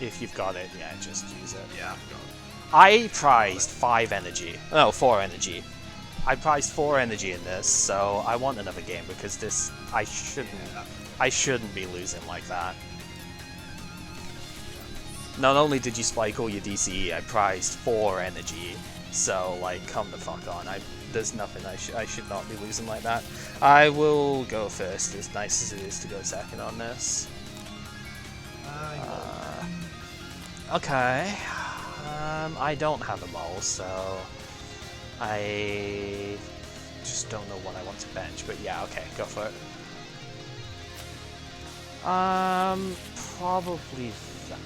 If you've got it, yeah, just use it. Yeah, I've got it. I prized 5 energy. No, 4 energy. I prized 4 energy in this, so I want another game because this I shouldn't be losing like that. Not only did you spike all your DCE, I prized 4 energy, so like come the fuck on. There's nothing I should not be losing like that. I will go first, as nice as it is to go second on this. Okay. I don't have a mole, so I just don't know what I want to bench, but yeah, okay, go for it. Probably that.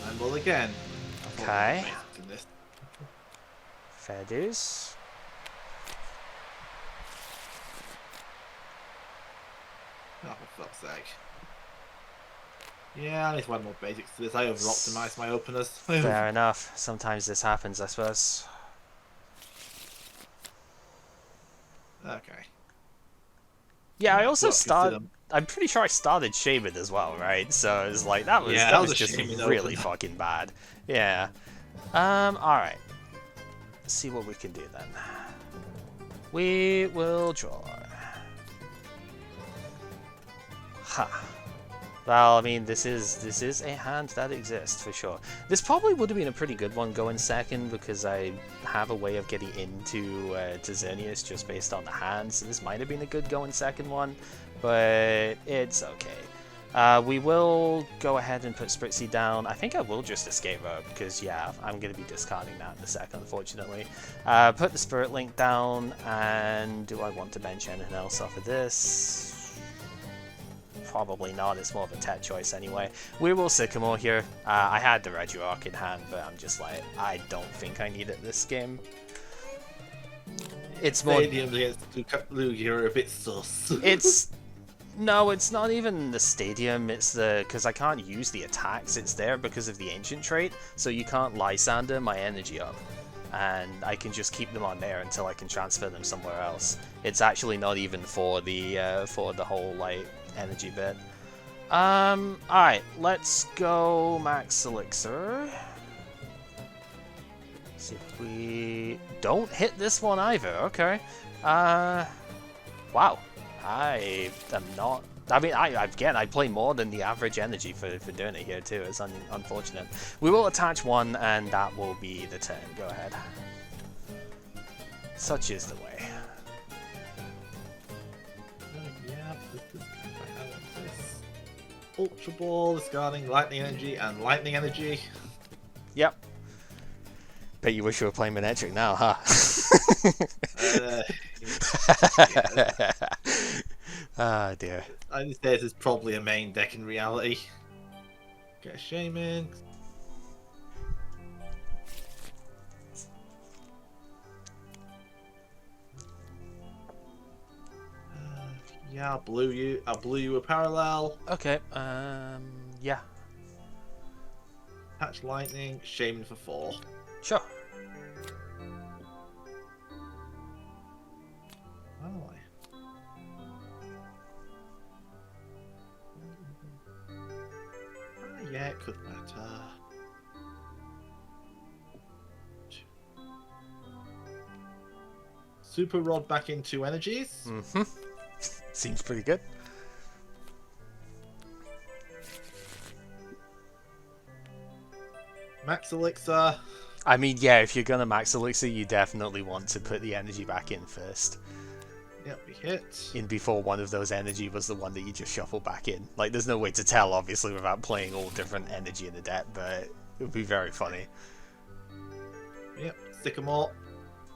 I will again. Okay. Fair dues. Oh, for fuck's sake. Yeah, I need one more basics to this. I over-optimized my openers. Fair enough. Sometimes this happens, I suppose. Okay. Yeah, I also started... I'm pretty sure I started Shaman as well, right? So it was like, that was just really fucking bad. Yeah. Alright. Let's see what we can do then. We will draw. Ha. Well, I mean, this is a hand that exists for sure. This probably would have been a pretty good one going second because I have a way of getting into to Xerneas just based on the hand. So this might have been a good going second one, but it's okay. We will go ahead and put Spritzy down. I think I will just escape rope because yeah, I'm going to be discarding that in a second, unfortunately. Put the Spirit Link down, and do I want to bench anything else off of this? Probably not, it's more of a tech choice anyway. We will Sycamore here. I had the Regirock in hand, but I'm just like, I don't think I need it this game. It's more... Stadiums against Lugia are a bit sus. It's... No, it's not even the stadium, it's the... Because I can't use the attacks, it's there because of the ancient trait, so you can't Lysander my energy up. And I can just keep them on there until I can transfer them somewhere else. It's actually not even for the whole, like, energy bit. Alright, let's go Max Elixir. See if we don't hit this one either. Okay. Wow. I am not... I mean, I play more than the average energy for doing it here too. It's unfortunate. We will attach one, and that will be the turn. Go ahead. Such is the way. Ultra Ball, discarding Lightning Energy and Lightning Energy. Yep. Bet you wish you were playing Manectric now, huh? Yeah. Ah, dear. I think this is probably a main deck in reality. Get a Shaman. Yeah, I'll blue you a parallel. Okay, yeah. Patch Lightning, Shaman for 4. Sure. Oh. Yeah, it could matter. Super Rod back into energies. Mm-hmm. Seems pretty good. Max Elixir. I mean, yeah, if you're gonna Max Elixir, you definitely want to put the energy back in first. Yep, we hit. In before one of those energy was the one that you just shuffle back in. Like, there's no way to tell, obviously, without playing all different energy in the deck, but it would be very funny. Yep, Sycamore.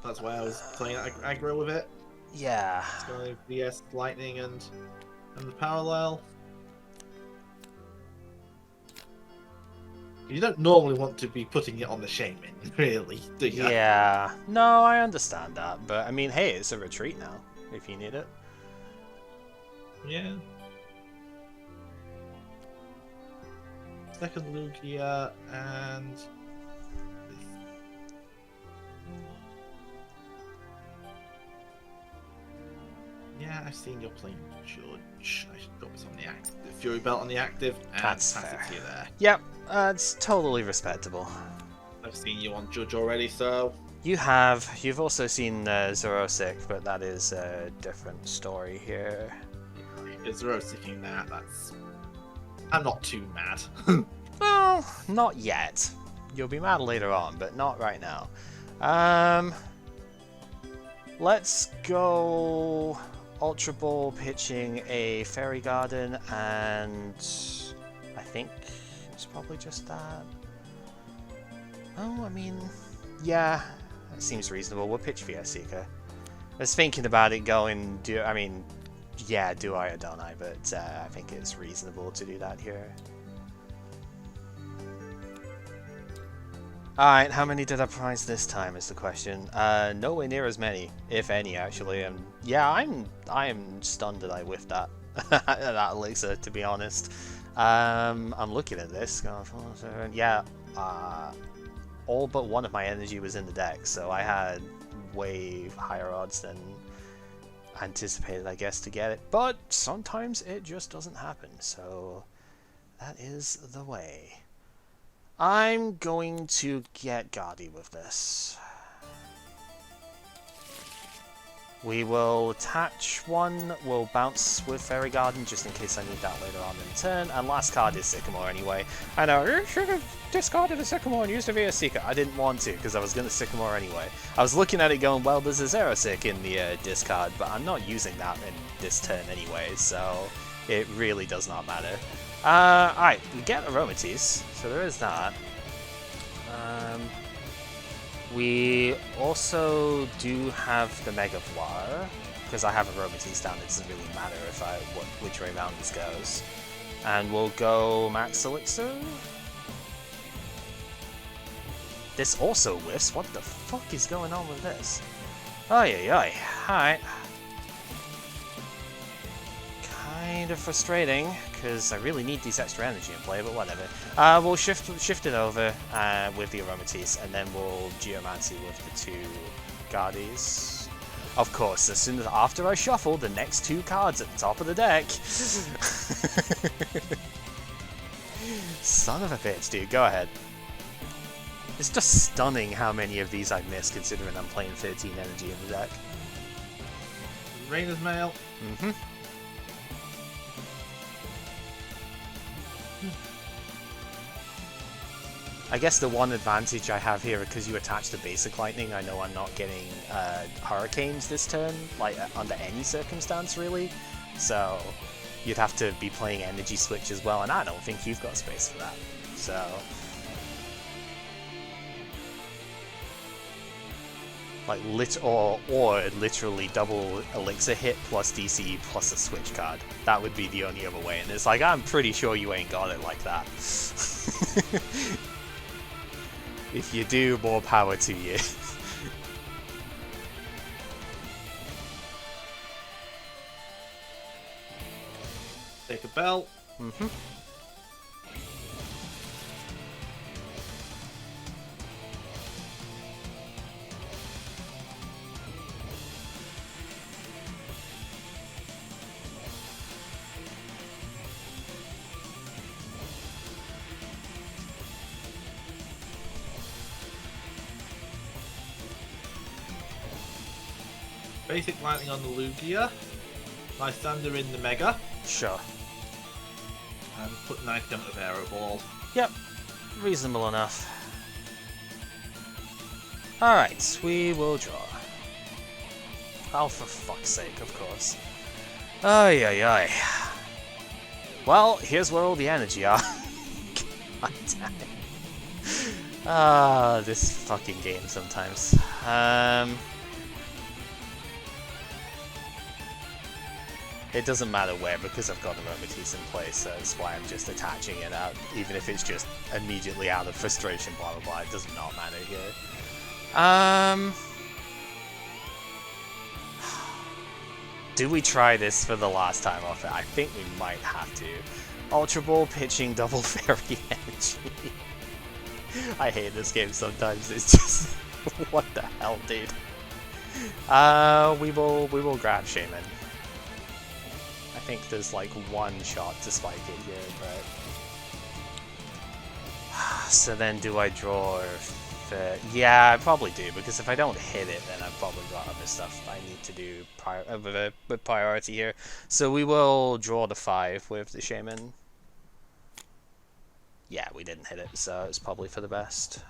That's why I was playing aggro with it. Yeah. It's going to VS Lightning and the parallel. You don't normally want to be putting it on the Shaman, really, do you? Yeah. No, I understand that, but I mean, hey, it's a retreat now, if you need it. Yeah. Second Lugia and... Yeah, I've seen you playing Judge. I should put this on the active. The Fury Belt on the active, and That's pass fair. it to you there. Yep, it's totally respectable. I've seen you on Judge already, so... You have. You've also seen Zerosic, but that is a different story here. It's Rosicking that, that's... I'm not too mad. Well, not yet. You'll be mad later on, but not right now. Let's go Ultra Ball pitching a Fairy Garden, and I think it's probably just that. Oh, I mean, yeah, that seems reasonable. We'll pitch Vesiquen. I was thinking about it going, do I or don't I? But I think it's reasonable to do that here. Alright, how many did I prize this time is the question. Nowhere near as many, if any, actually. Yeah, I am stunned that I whiffed that, that elixir, to be honest. I'm looking at this. Yeah, all but one of my energy was in the deck, so I had way higher odds than anticipated, I guess, to get it. But sometimes it just doesn't happen, so that is the way. I'm going to get Gardy with this. We will attach one, we'll bounce with Fairy Garden just in case I need that later on in turn, and last card is Sycamore anyway. I know, you should have discarded a Sycamore and used a Vesiquen. I didn't want to, because I was going to Sycamore anyway. I was looking at it going, well, there's a Xerosic in the discard, but I'm not using that in this turn anyway, so it really does not matter. Alright, we get Aromatisse, so there is that. We also do have the Mega Gardevoir, because I have Aromatisse down, it doesn't really matter if which way round this goes. And we'll go Max Elixir. This also whiffs, what the fuck is going on with this? Oy, alright. Kind of frustrating, because I really need these extra energy in play, but whatever. We'll shift it over with the Aromatisse, and then we'll Geomancy with the two Guardies. Of course, as soon as after I shuffle the next two cards at the top of the deck. Son of a bitch, dude, go ahead. It's just stunning how many of these I miss, considering I'm playing 13 energy in the deck. Rainer's Mail. Mm-hmm. I guess the one advantage I have here, because you attach the basic lightning, I know I'm not getting hurricanes this turn, like under any circumstance really. So you'd have to be playing energy switch as well, and I don't think you've got space for that. So like or literally double elixir hit plus DCE plus a switch card. That would be the only other way, and it's like I'm pretty sure you ain't got it like that. If you do, more power to you. Take a bell. Mm-hmm. Basic lightning on the Lugia. Lysander in the Mega. Sure. And put 90 on the Aero Ball. Yep. Reasonable enough. Alright, we will draw. Oh, for fuck's sake, of course. Ay. Well, here's where all the energy are. God damn it. This fucking game sometimes. It doesn't matter where, because I've got Aromatisse in place, so that's why I'm just attaching it out, even if it's just immediately out of frustration, blah blah blah, it does not matter here. Do we try this for the last time off it? I think we might have to. Ultra Ball, pitching, double fairy energy. I hate this game sometimes, it's just... what the hell, dude? We will grab Shaman. I think there's like one shot to spike it here, but... So then do I draw... Yeah, I probably do, because if I don't hit it, then I've probably got other stuff I need to do with priority here. So we will draw the 5 with the Shaman. Yeah, we didn't hit it, so it's probably for the best.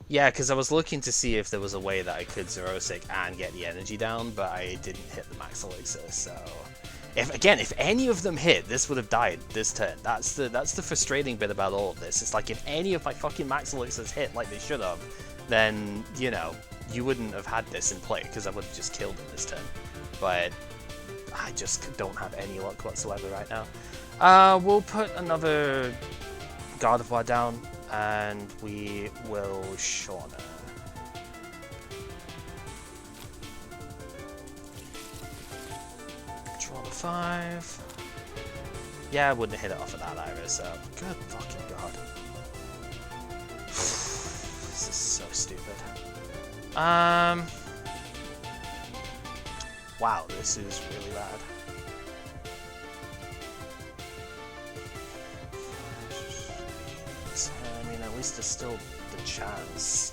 Yeah, because I was looking to see if there was a way that I could Xerosic and get the energy down, but I didn't hit the Max Elixir, so... If any of them hit, this would have died this turn. That's the frustrating bit about all of this. It's like, if any of my fucking Max Elixirs hit like they should have, then, you know, you wouldn't have had this in play, because I would have just killed them this turn. But I just don't have any luck whatsoever right now. We'll put another Gardevoir down, and we will Shauna. Draw the 5. Yeah, I wouldn't hit it off of that either, so good fucking god. This is so stupid. Wow, this is really bad. I mean, at least there's still the chance.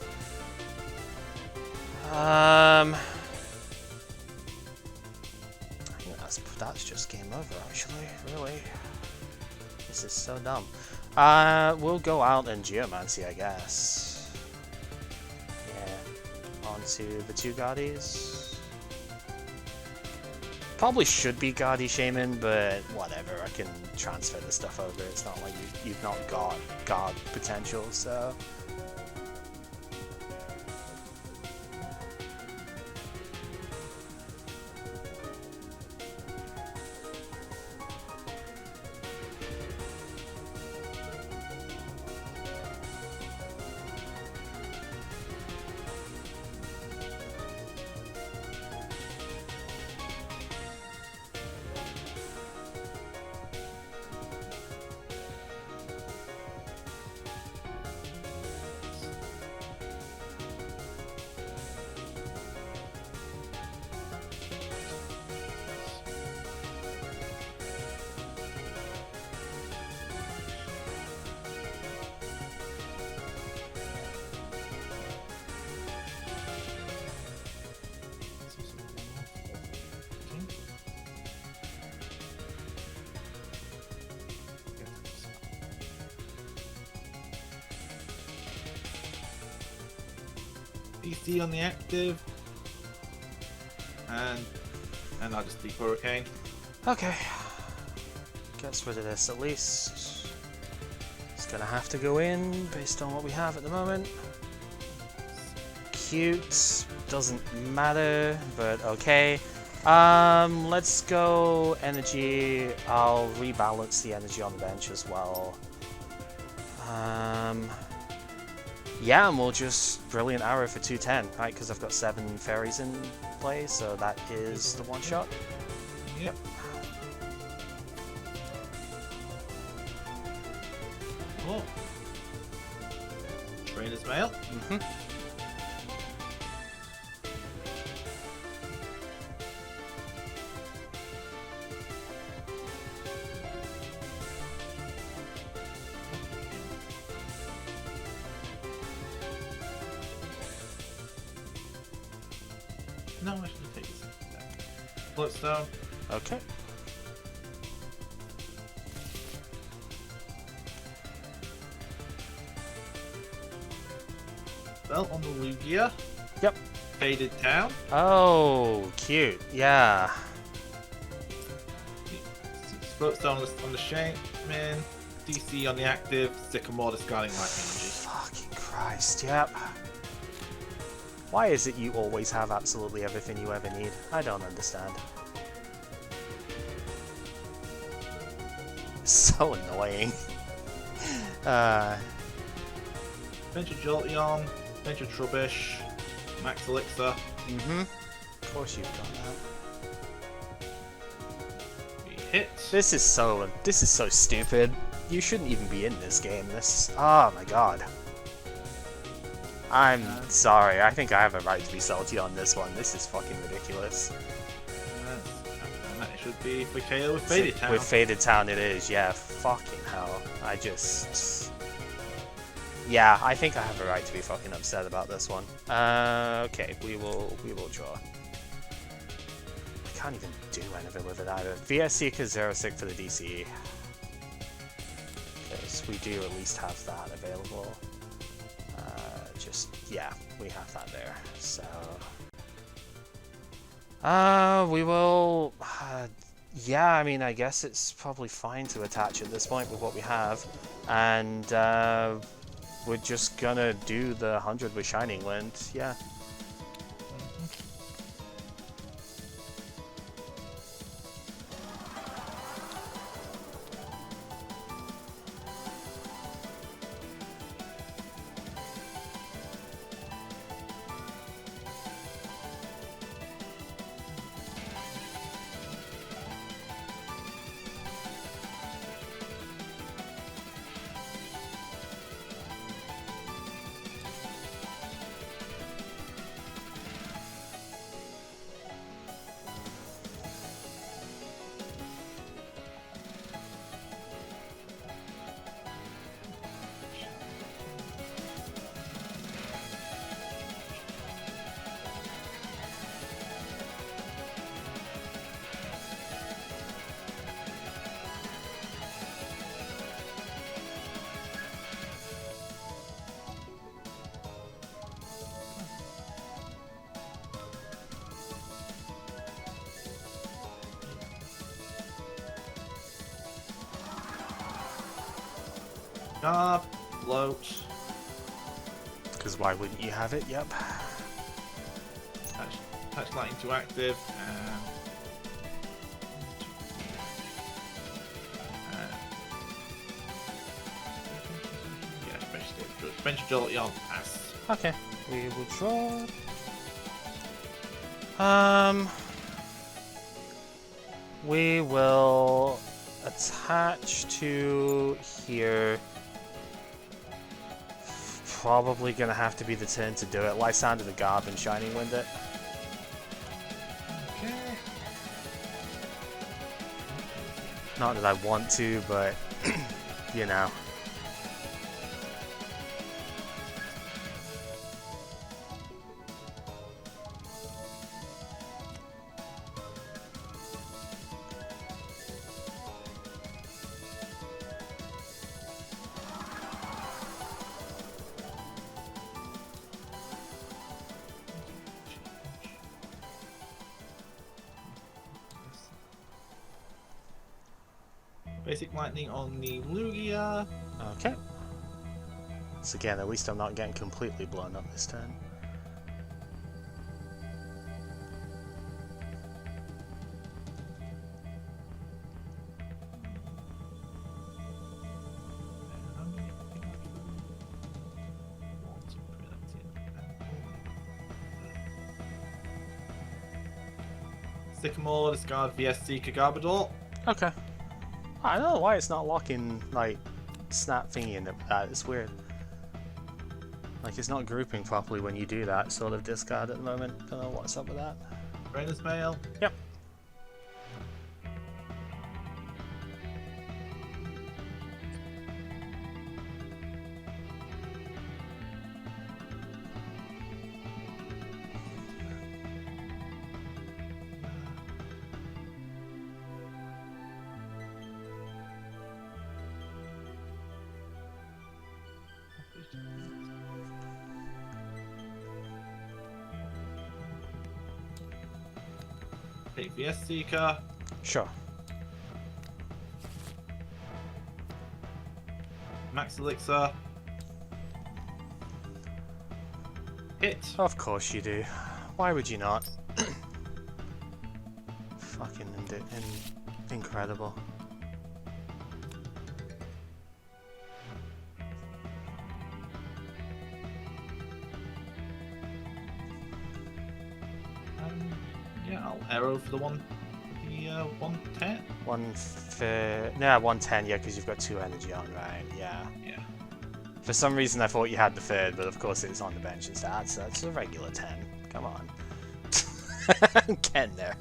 that's just game over, actually. Really? This is so dumb. We'll go out and Geomancy, I guess. Yeah. Onto the 2 Guardies. Probably should be Guardi Shaman, but whatever, I can transfer the stuff over. It's not like you've not got Guard potential, so... DC on the active, and I'll just leave Hurricane. Okay. Gets rid of this at least. It's gonna have to go in based on what we have at the moment. Cute. Doesn't matter, but okay. Let's go energy. I'll rebalance the energy on the bench as well. Yeah, and we'll just Brilliant Arrow for 210, right? Because I've got 7 fairies in play, so that is the one shot. Yep. Oh. Trainer's Mail. Mm-hmm. No, I should take this. Bloodstone. Okay. Well, on the Lugia. Yep. Faded Town. Oh, cute. Yeah. Bloodstone on the Shaman. DC on the active. Sycamore discarding Light Energy. Fucking Christ, yep. Why is it you always have absolutely everything you ever need? I don't understand. So annoying. Venture Jolteon, Venture Trubbish, Max Elixir. Mm-hmm. Of course you've done that. We hit. This is so stupid. You shouldn't even be in this game. Oh my god. I'm sorry, I think I have a right to be salty on this one. This is fucking ridiculous. And that should be for KO with Faded Town. With Faded Town it is, yeah. Fucking hell. Yeah, I think I have a right to be fucking upset about this one. Okay, we will draw. I can't even do anything with it either. Vesiquen 0-6 for the DC. Because we do at least have that available. Yeah, we have that there, so... we will... yeah, I mean, I guess it's probably fine to attach at this point with what we have, and we're just gonna do the 100 with Shining Lint, yeah. Garb, float, Because why wouldn't you have it? Yep. touch light into active, yeah, bench Jolteon, pass. Okay. We will draw. We will attach to here. Probably gonna have to be the turn to do it. Lights Sound of the Garb and Shining Wind it. Okay. Not that I want to, but you know. Basic lightning on the Lugia. Okay. So again, at least I'm not getting completely blown up this turn. Sycamore, discard Vesiquen Garbodor. Okay. I don't know why it's not locking, like, snap thingy in that. It's weird. Like, it's not grouping properly when you do that sort of discard at the moment. Don't know what's up with that. Trainer's Mail. Yep. Take Vesiquen. Sure. Max Elixir. Hit. Of course you do. Why would you not? Fucking incredible. Yeah, I'll arrow for the 110. 110, yeah, because you've got 2 energy on, right? Yeah. Yeah. For some reason I thought you had the third, but of course it's on the bench instead, so it's a regular 10. Come on. Getting there.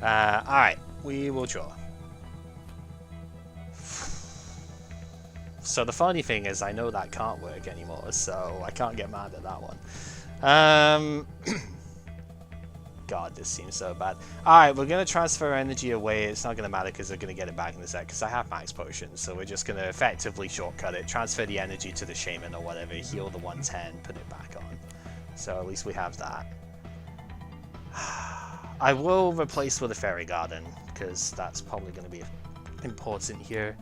Alright, we will draw. So the funny thing is, I know that can't work anymore, so I can't get mad at that one. God, this seems so bad. Alright, we're going to transfer energy away. It's not going to matter because they're going to get it back in the set because I have max potions. So we're just going to effectively shortcut it. Transfer the energy to the shaman or whatever. Heal the 110, put it back on. So at least we have that. I will replace with a fairy garden because that's probably going to be important here.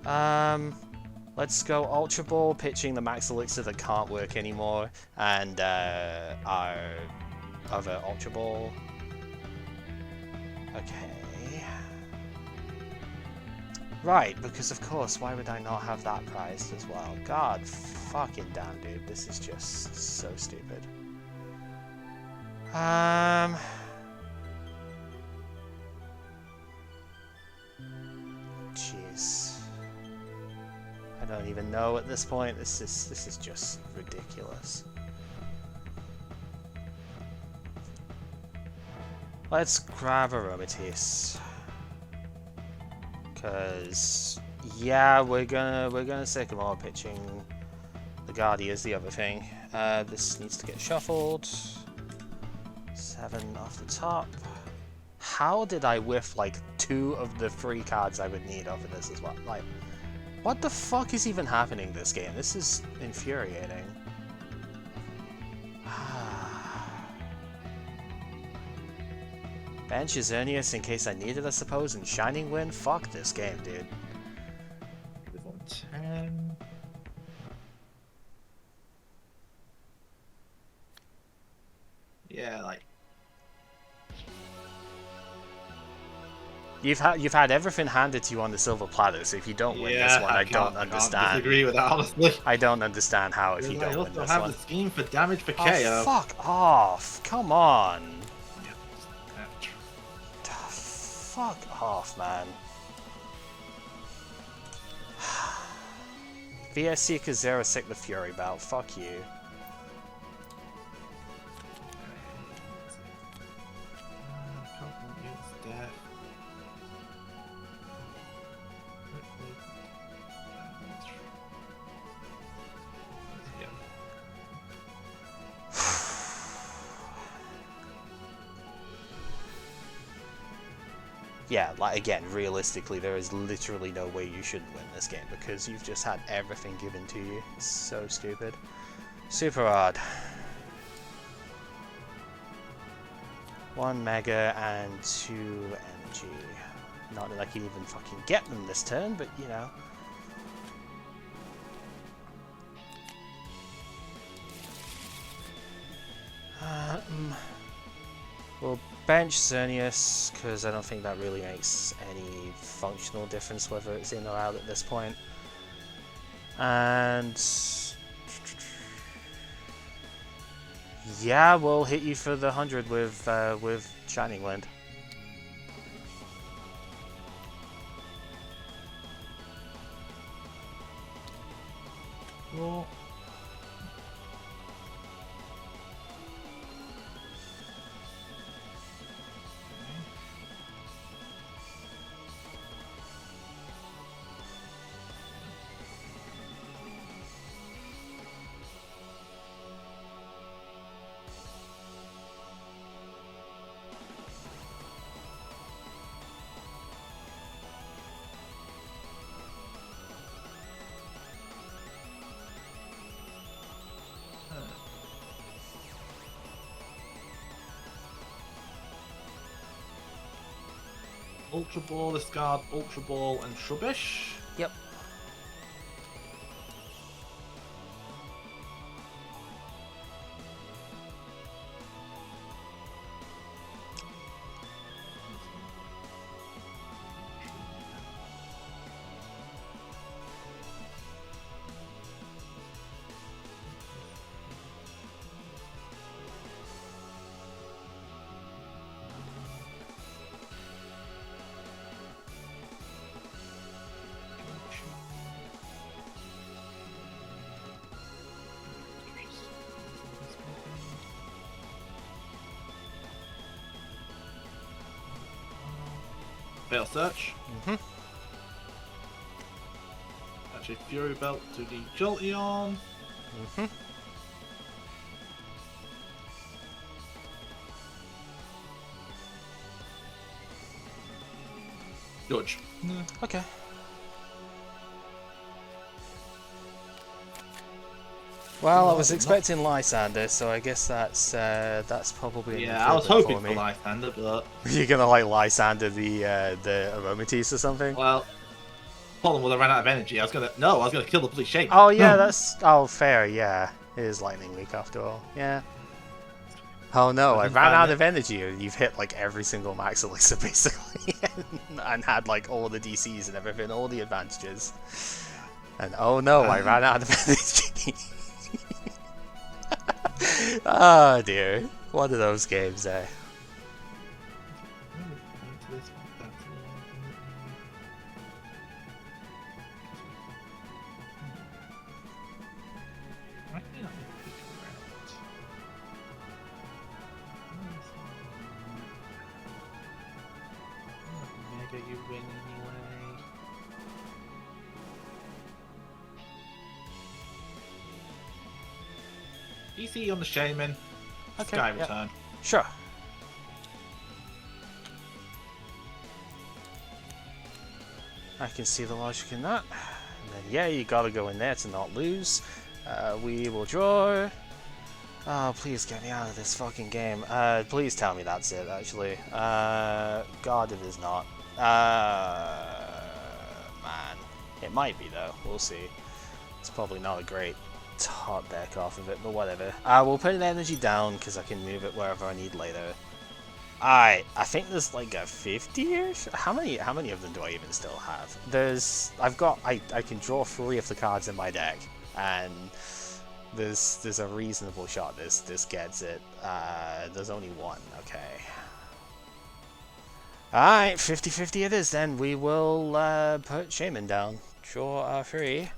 Let's go Ultra Ball, pitching the max elixir that can't work anymore. And our other Ultra Ball. Okay. Right, because of course, why would I not have that prized as well? God fucking damn, dude. This is just so stupid. Jeez. I don't even know at this point. This is just ridiculous. Let's grab Aromatisse. Cause yeah, we're gonna Sycamore pitching the Guardia is the other thing. This needs to get shuffled. 7 off the top. How did I whiff like 2 of the 3 cards I would need over this as well? Like, what the fuck is even happening this game? This is infuriating. Bench Xerneas in case I need it, I suppose, and Shining Wind? Fuck this game, dude. 10. Yeah, like You've had everything handed to you on the silver platter, so if you don't win this one, I don't I understand. can't disagree with that, honestly. I don't understand how if you I don't win also this have one. the scheme for damage for Oh, KO. fuck off! Come on! Yeah. Fuck off, man. Vesiquen 0 Sick the Fury Belt. Fuck you. Yeah, like again, realistically, there is literally no way you shouldn't win this game because you've just had everything given to you. It's so stupid. Super odd. 1 Mega and 2 Energy. Not that I can even fucking get them this turn, but you know. We'll bench Xerneas, because I don't think that really makes any functional difference whether it's in or out at this point. And yeah, we'll hit you for the 100 with Shining Wind. Cool. Ultra Ball, discard Ultra Ball and Shrubbish. Yep. Fail search. Mm-hmm. Actually, Fury Belt to the Jolteon. Mm-hmm. Dodge. Okay. Well, I was expecting Lysander, so I guess that's probably an Yeah, I was improvement hoping for me. Lysander, but You're gonna like Lysander the Aromatisse or something? well, problem was I ran out of energy. I was gonna kill the bloody shape. Oh yeah, that's fair. Yeah, it is Lightning Week after all. Yeah. Oh no, I ran out of energy, and you've hit like every single max elixir basically, and had like all the DCs and everything, all the advantages. And oh no, I ran out of energy. Oh dear, one of those games, eh? Mega, you win anyway. DC on the Shaman. Okay, Sky yeah. Return. Sure. I can see the logic in that. And then yeah, you gotta go in there to not lose. We will draw. Oh, please get me out of this fucking game. Please tell me that's it, actually. God, it is not. Man. Yeah, It might be though, we'll see. It's probably not a great top deck off of it, but whatever. We'll put an energy down because I can move it wherever I need later. I think there's like a 50-ish? How many of them do I even still have? I can draw 3 of the cards in my deck, and there's a reasonable shot this gets it. There's only one, okay. Alright, 50-50 it is then. We will put Shaman down. Draw 3.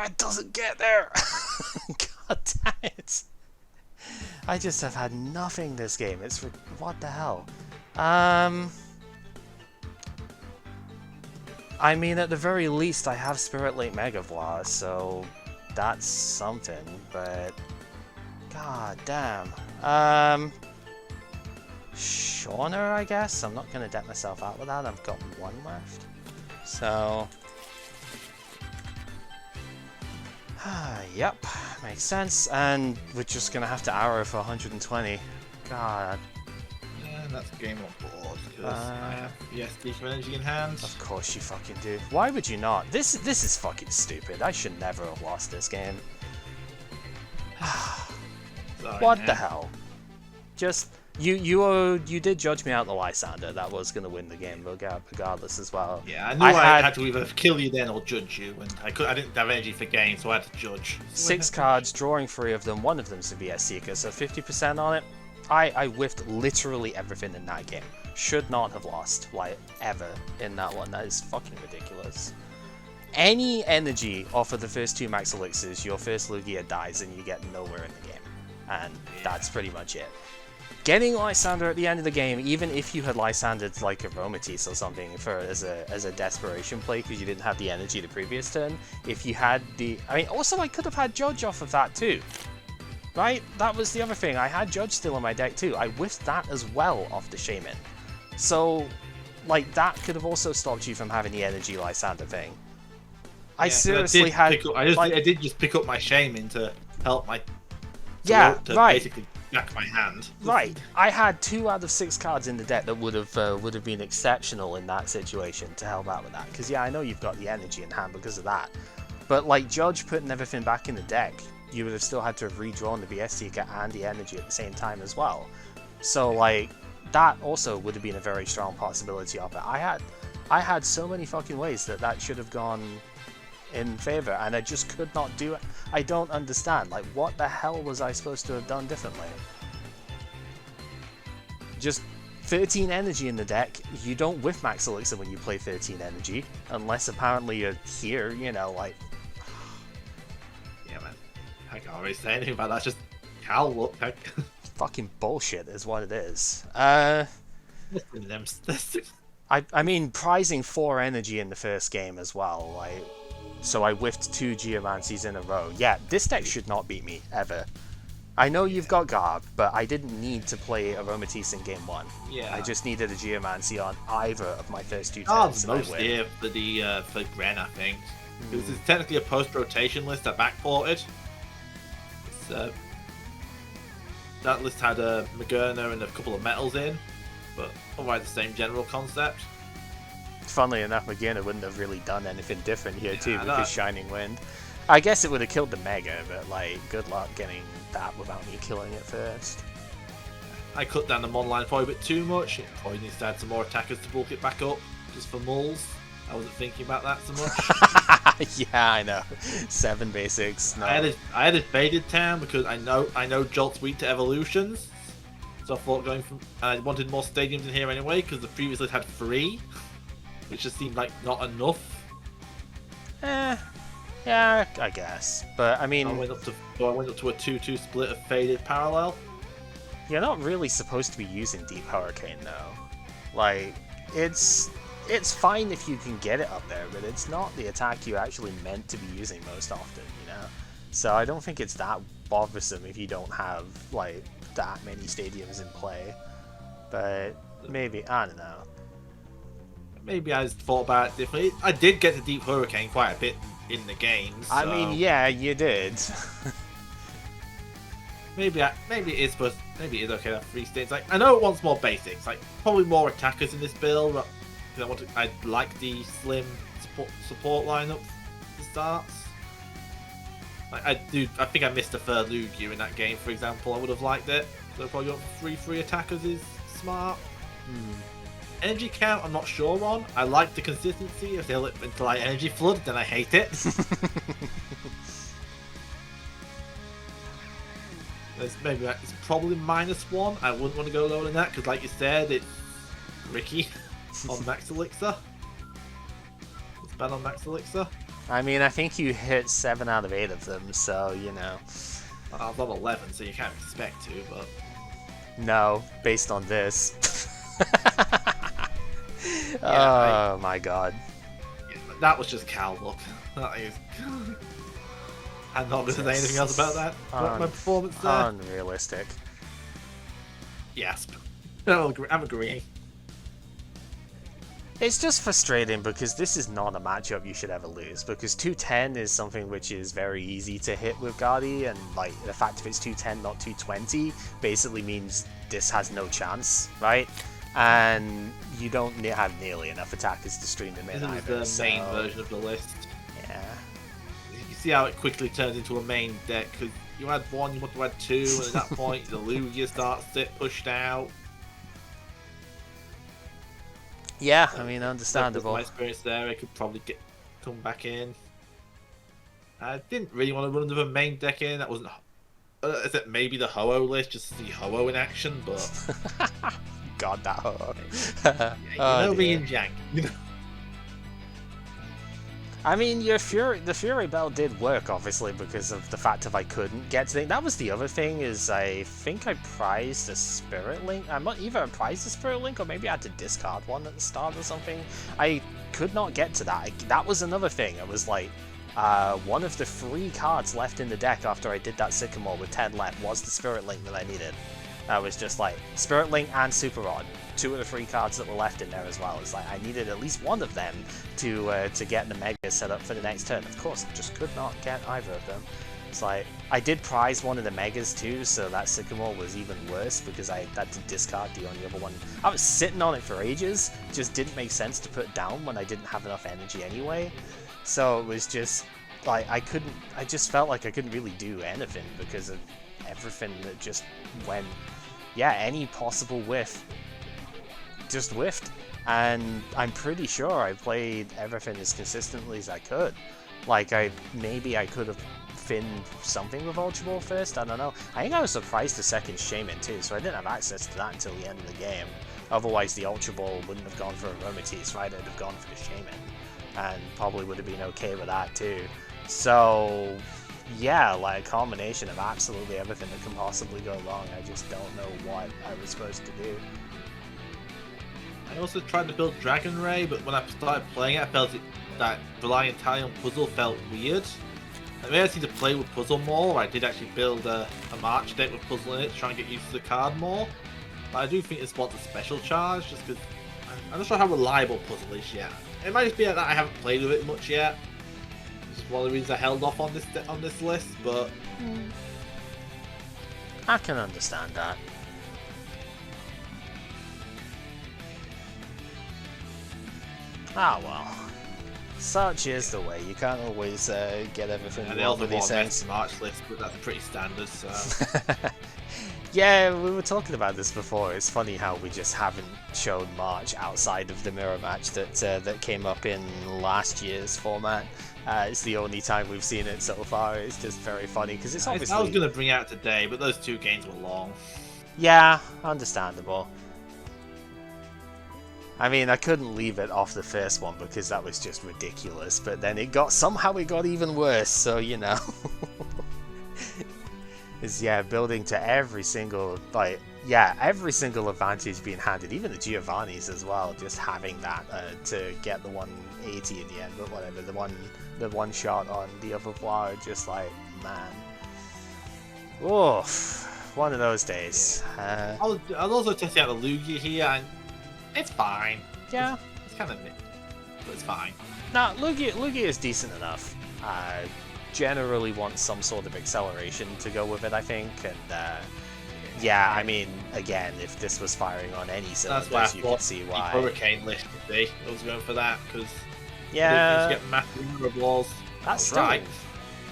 It doesn't get there! God damn it! I just have had nothing this game. It's what the hell? I mean, at the very least, I have Spirit Link Megavoix, so that's something. But god damn. Shauna, I guess. I'm not gonna deck myself out with that. I've got 1 left. So. Yep, makes sense, and we're just gonna have to arrow for 120. God. Yeah, that's game on board, because I have ESD for energy in hand. Of course you fucking do. Why would you not? This is fucking stupid. I should never have lost this game. Sorry, What man. the hell? Just... You did judge me out the Lysander. That was going to win the game regardless as well. Yeah, I knew I had to either kill you then or judge you, and I didn't have energy for game, so I had to judge. 6 cards, drawing 3 of them. One of them's a VS Seeker, so 50% on it. I whiffed literally everything in that game. Should not have lost, like, ever in that one. That is fucking ridiculous. Any energy off of the first 2 max elixirs, your first Lugia dies and you get nowhere in the game. And that's pretty much it. Getting Lysander at the end of the game, even if you had Lysandered like a Aromatisse or something as a desperation play because you didn't have the energy the previous turn, if you had the... I mean, also I could have had Judge off of that too. Right? That was the other thing. I had Judge still in my deck too. I whiffed that as well off the Shaman. So, like, that could have also stopped you from having the energy Lysander thing. I seriously had... I did just pick up my Shaman to help my... Yeah, right. Basically back my hand. Right. I had 2 out of 6 cards in the deck that would have been exceptional in that situation to help out with that. Because yeah, I know you've got the energy in hand because of that. But like Judge putting everything back in the deck, you would have still had to have redrawn the BS Seeker and the energy at the same time as well. So like that also would have been a very strong possibility of it. I had so many fucking ways that should have gone in favor, and I just could not do it. I don't understand. Like, what the hell was I supposed to have done differently? Just 13 energy in the deck. You don't whiff max elixir when you play 13 energy, unless apparently you're here, you know, like... Yeah, man. I can't really say anything about that. Just how look. Fucking bullshit is what it is. I mean, prizing 4 energy in the first game as well, like... So I whiffed 2 Geomancies in a row. Yeah, this deck should not beat me, ever. I know you've got Garb, but I didn't need to play Aromatisse in game 1. Yeah. I just needed a Geomancy on either of my first 2 Garb's turns. most here for Gren, I think. Because it's technically a post-rotation list that backported. That list had a Magerna and a couple of metals in, but otherwise the same general concept. Funnily enough, Magina wouldn't have really done anything different here too, because Shining Wind. I guess it would have killed the Mega, but like, good luck getting that without me killing it first. I cut down the mon line probably a bit too much. It probably needs to add some more attackers to bulk it back up, just for mulls. I wasn't thinking about that so much. Yeah, I know. 7 basics. No. I had a faded town because I know Jolt's weak to evolutions. So I thought I wanted more stadiums in here anyway, because the previous list had 3. Which just seemed like not enough. Yeah, I guess. But I mean, I went up to a 2-2 split of faded parallel. You're not really supposed to be using Deep Hurricane though. Like, it's fine if you can get it up there, but it's not the attack you're actually meant to be using most often, you know? So I don't think it's that bothersome if you don't have like that many stadiums in play. But maybe, I don't know. Maybe I just thought about it differently. I did get the Deep Hurricane quite a bit in the game. So I mean, yeah, you did. maybe it is okay to have 3 states. Like, I know it wants more basics, like probably more attackers in this build. because I like the slim support lineup to start. I think I missed a third Lugia in that game, for example. I would have liked it. So probably got 3 attackers is smart. Energy count, I'm not sure on. I like the consistency. If they look into like energy flood, then I hate it. It's probably -1. I wouldn't want to go lower than that because, like you said, it's Ricky on Max Elixir. It's bad on Max Elixir. I mean, I think you hit 7 out of 8 of them, so, you know. I was on 11, so you can't expect to, but... No, based on this. Yeah, my god. Yeah, that was just cow luck. That is... I'm not going to say anything else about that. My performance there. Unrealistic. Yes. I'm agreeing. It's just frustrating because this is not a matchup you should ever lose, because 210 is something which is very easy to hit with Gardy, and like the fact if it's 210 not 220 basically means this has no chance, right? And you don't have nearly enough attackers to stream them in either. This is the main version of the list. Yeah. You see how it quickly turns into a main deck, because you had 1, you want to add 2, and at that point the Lugia starts to get pushed out. Yeah, I mean, understandable. With my experience there, I could probably come back in. I didn't really want to run another main deck in. That wasn't. Is it maybe the Ho-Oh list just to see Ho-Oh in action? But God, that Ho-Oh. Yeah, me and Jank. I mean, the Fury Bell did work, obviously, because of the fact that I couldn't get to it. That was the other thing, is I think I prized a Spirit Link. I'm not either prized a Spirit Link, or maybe I had to discard one at the start or something. I could not get to that. That was another thing. It was like, one of the 3 cards left in the deck after I did that Sycamore with 10 left was the Spirit Link that I needed. I was just like, Spirit Link and Super Rod. 2 of the 3 cards that were left in there as well. It's like I needed at least one of them to get the Mega set up for the next turn. Of course, I just could not get either of them. It's like I did prize one of the Megas too, so that Sycamore was even worse because I had to discard the only other one. I was sitting on it for ages, just didn't make sense to put down when I didn't have enough energy anyway. So it was just like I just felt like I couldn't really do anything because of everything that just went. Yeah, any possible whiff just whiffed, and I'm pretty sure I played everything as consistently as I could. Like, maybe I could have finned something with Ultra Ball first, I don't know. I think I was surprised the second Shaman too, so I didn't have access to that until the end of the game. Otherwise the Ultra Ball wouldn't have gone for Aromatisse, right? It'd have gone for the Shaman, and probably would have been okay with that too. So yeah, like a combination of absolutely everything that can possibly go wrong. I just don't know what I was supposed to do. I also tried to build Dragon Ray, but when I started playing it, I felt that relying entirely on Puzzle felt weird. I may actually need to play with Puzzle more. I did actually build a March deck with Puzzle in it to try and get used to the card more. But I do think this wants a special charge, just because I'm not sure how reliable Puzzle is yet. It might just be that I haven't played with it much yet. This is one of the reasons I held off on this list, but I can understand that. Ah well, such is the way. You can't always get everything wrong with these things. March list, but that's pretty standard. So. Yeah, we were talking about this before. It's funny how we just haven't shown March outside of the mirror match that came up in last year's format. It's the only time we've seen it so far. It's just very funny because it's obviously. I was going to bring it out today, but those 2 games were long. Yeah, understandable. I mean, I couldn't leave it off the first one because that was just ridiculous, but then somehow it got even worse, so you know. It's, yeah, building to every single, every single advantage being handed, even the Giovanni's as well, just having that to get the 180 in the end, but whatever, the one shot on the other flower, just like, man. Oof, one of those days. Yeah. I was also testing out the Lugia here, and it's fine. Yeah. It's kind of nit, but it's fine. No, Lugia is decent enough. Generally wants some sort of acceleration to go with it, I think, and Yeah, I mean, again, if this was firing on any That's why I cylinders, you could thought see the why. Hurricane list would be. I was going for that because Yeah, get massive number of balls. that's still, right.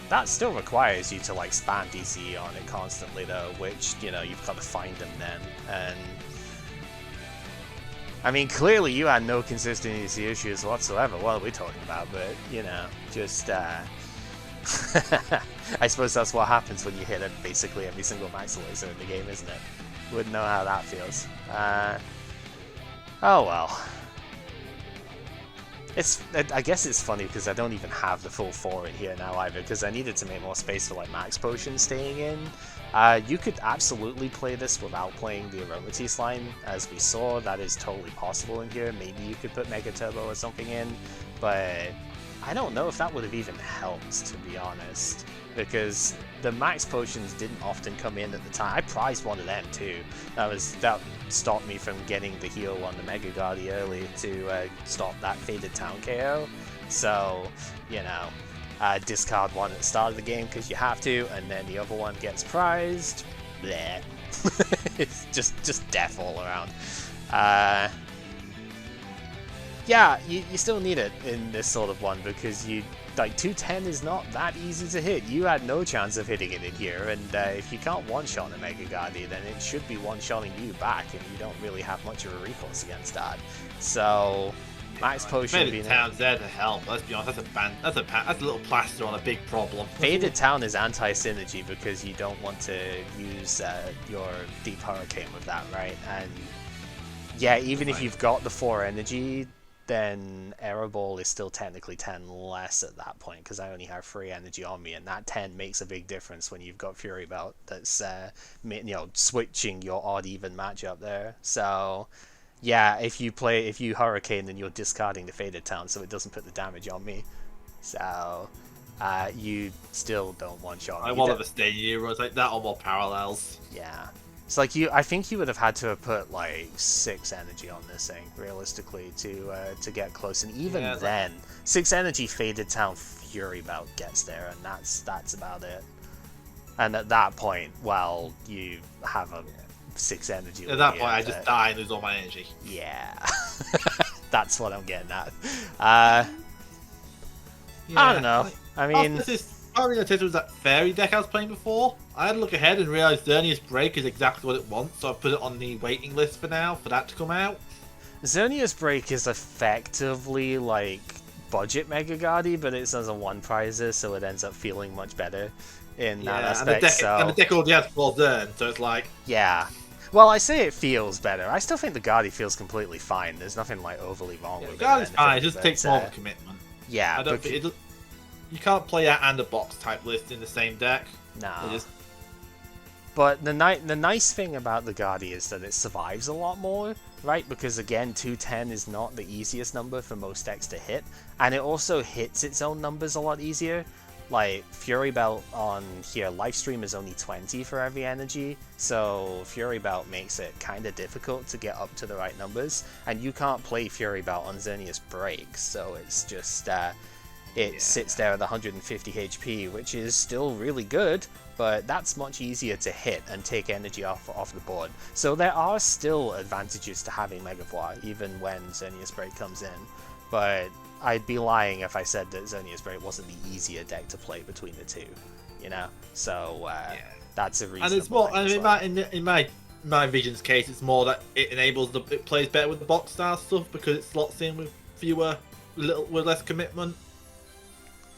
that still requires you to like spam DCE on it constantly though, which, you know, you've got to find them then. And I mean, clearly you had no consistency issues whatsoever. What are we talking about? But, you know, just, I suppose that's what happens when you hit basically every single max laser in the game, isn't it? Wouldn't know how that feels. Oh well. I guess it's funny because I don't even have the full 4 in here now either, because I needed to make more space for like max potions staying in. You could absolutely play this without playing the Aromatisse slime, as we saw. That is totally possible in here. Maybe you could put Mega Turbo or something in, but I don't know if that would have even helped, to be honest, because the max potions didn't often come in at the time. I prized one of them too. That stopped me from getting the heal on the Mega Gardevoir early to stop that Faded Town KO. So, you know, discard one at the start of the game because you have to, and then the other one gets prized. Bleh. It's just death all around. Yeah, you still need it in this sort of one because like 210 is not that easy to hit. You had no chance of hitting it in here, and if you can't one-shot a Mega Gardevoir, then it should be one-shotting you back, and you don't really have much of a recourse against that. So, max potion being Town's there to help. Let's be honest, that's a little plaster on a big problem. Faded Town is anti-synergy because you don't want to use your Deep Hurricane with that, right? And yeah, even if you've got the 4 energy, then Error Ball is still technically 10 less at that point because I only have 3 energy on me, and that 10 makes a big difference when you've got Fury Belt that's you know, switching your odd-even matchup there. So yeah, if you Hurricane, then you're discarding the Faded Town, so it doesn't put the damage on me. So you still don't one-shot me. I want to stay heroes like that or more parallels. Yeah. It's like I think you would have had to have put like 6 energy on this thing, realistically, to get close. And even then, 6 energy Faded Town Fury Belt gets there, and that's about it. And at that point, well, you have a 6 energy. At that point, I just die and lose all my energy. Yeah. That's what I'm getting at. I don't know. I mean, Probably noticed was that fairy deck I was playing before. I had to look ahead and realised Xerneas Break is exactly what it wants, so I put it on the waiting list for now for that to come out. Xerneas Break is effectively like budget Mega Gardevoir, but it's as a 1-prizer, so it ends up feeling much better in that aspect. And the deck already has 4 Xern, so it's like... Yeah. Well, I say it feels better. I still think the Gardevoir feels completely fine. There's nothing like overly wrong with it. Gardevoir's fine, it just takes more of a commitment. Yeah, I don't think you can't play that and a box type list in the same deck. No. But the nice thing about the Gardevoir is that it survives a lot more, right? Because again, 210 is not the easiest number for most decks to hit, and it also hits its own numbers a lot easier. Like, Fury Belt on here, Lifestream is only 20 for every energy, so Fury Belt makes it kind of difficult to get up to the right numbers, and you can't play Fury Belt on Xerneas Break, so it's just... It sits there at 150 HP, which is still really good, but that's much easier to hit and take energy off the board. So there are still advantages to having Megavoire, even when Xerneas Break comes in. But I'd be lying if I said that Xerneas Break wasn't the easier deck to play between the two, you know? So that's a reason. And it's more, in my Vision's case, it's more that it enables it plays better with the box style stuff because it slots in with with less commitment.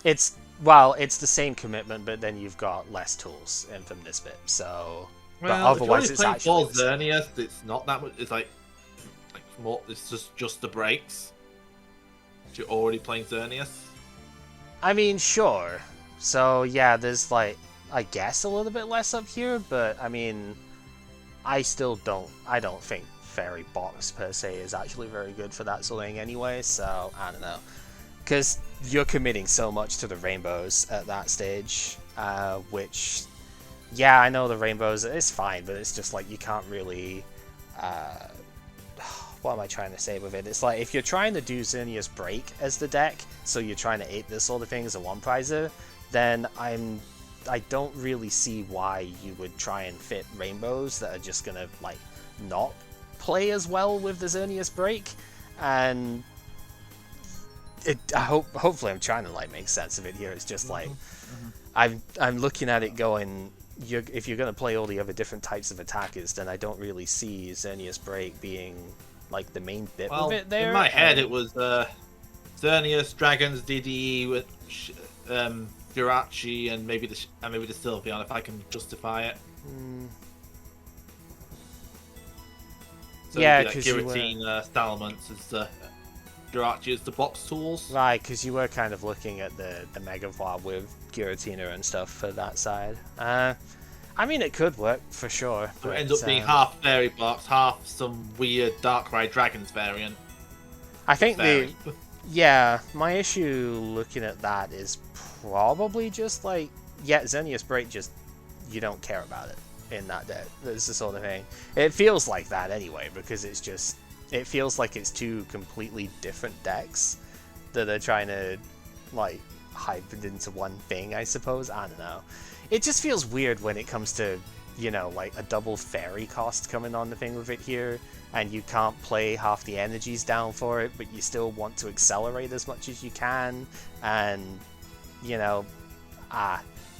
It's the same commitment, but then you've got less tools in from this bit. So, but otherwise, it's actually Xerneas. It's not that much. It's like more. It's just the breaks. You're already playing Xerneas. I mean, sure. So yeah, there's like I guess a little bit less up here, but I mean, I don't think Fairy Box per se is actually very good for that sort of thing anyway. So I don't know. Because you're committing so much to the rainbows at that stage, which, yeah, I know the rainbows, it's fine, but it's just like you can't really, what am I trying to say with it? It's like if you're trying to do Xerneas Break as the deck, so you're trying to ape this sort of thing as a 1-prizer, then I'm I don't really see why you would try and fit rainbows that are just gonna like not play as well with the Xerneas break, and hopefully I'm trying to like make sense of it here. It's just like I'm looking at it going, if you're gonna play all the other different types of attackers, then I don't really see Xerneas break being like the main bit of it there. In my head, it was Xerneas, Dragons, DDE with Jirachi, and maybe the Sylveon, if I can justify it. So yeah, because Giratina, Stalamence is Jirachi is the box tools. Right, because you were kind of looking at the Mega Gardevoir with Giratina and stuff for that side. I mean, it could work for sure. So but, it ends up being half Fairy Box, half some weird Darkrai Dragons variant. I think my issue looking at that is probably just like, Xerneas Break, just you don't care about it in that deck. That's the sort of thing. It feels like that anyway, because it feels like it's two completely different decks that are trying to like hype it into one thing, I suppose. I don't know. It just feels weird when it comes to, like a double fairy cost coming on the thing with it here, and you can't play half the energies down for it, but you still want to accelerate as much as you can, and,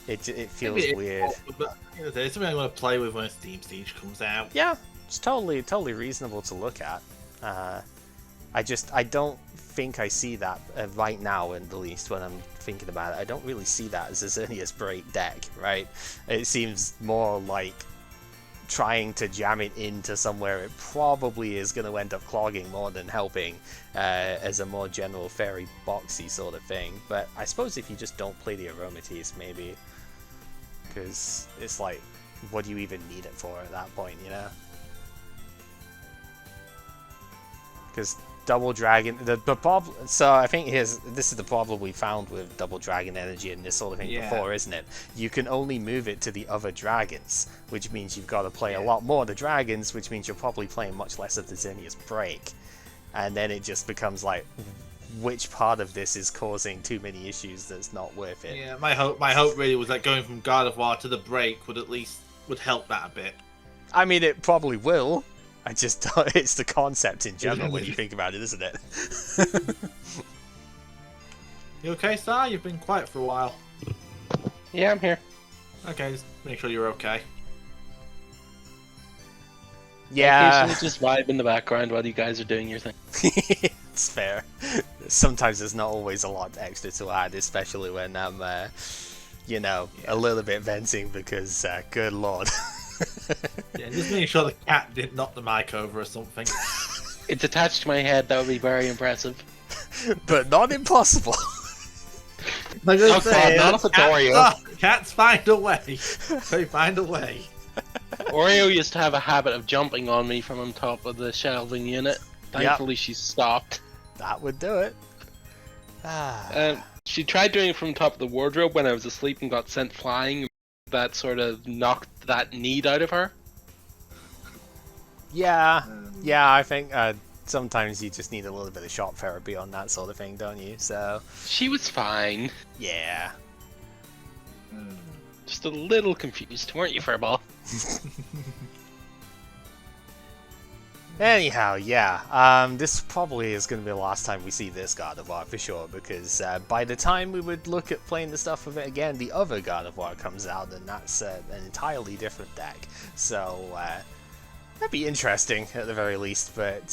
it feels weird. But it's something I want to play with when Steam Siege comes out. Yeah, it's totally reasonable to look at. I don't think I see that right now, at least when I'm thinking about it. I don't really see that as a Xerneas Break deck, right? It seems more like trying to jam it into somewhere it probably is going to end up clogging more than helping, as a more general fairy boxy sort of thing. But I suppose if you just don't play the Aromatisse, maybe, because it's like, what do you even need it for at that point, Because Double Dragon, the problem. So I think this is the problem we found with Double Dragon Energy and this sort of thing before, isn't it? You can only move it to the other dragons, which means you've got to play a lot more of the dragons, which means you're probably playing much less of the Xerneas Break, and then it just becomes like, which part of this is causing too many issues that's not worth it? Yeah, my hope really was that going from Gardevoir to the Break would help that a bit. I mean, it probably will. I just don't, it's the concept in general when you think about it, isn't it? You okay, Star? You've been quiet for a while. Yeah, I'm here. Okay, just make sure you're okay. Yeah. Occasionally just vibe in the background while you guys are doing your thing. It's fair. Sometimes there's not always a lot extra to add, especially when I'm, a little bit venting because, good lord. Yeah, just make sure the cat didn't knock the mic over or something. It's attached to my head, that would be very impressive. But not impossible. God, not if it's Oreo. Cats find a way. They find a way. Oreo used to have a habit of jumping on me from on top of the shelving unit. Thankfully, she stopped. That would do it. She tried doing it from top of the wardrobe when I was asleep and got sent flying. That sort of knocked that need out of her. Yeah, I think sometimes you just need a little bit of shock therapy on that sort of thing, don't you? So she was fine. Yeah. Just a little confused, weren't you, Furball? Anyhow, yeah, this probably is going to be the last time we see this Gardevoir for sure, because by the time we would look at playing the stuff with it again, the other Gardevoir comes out, and that's an entirely different deck. So that'd be interesting at the very least, but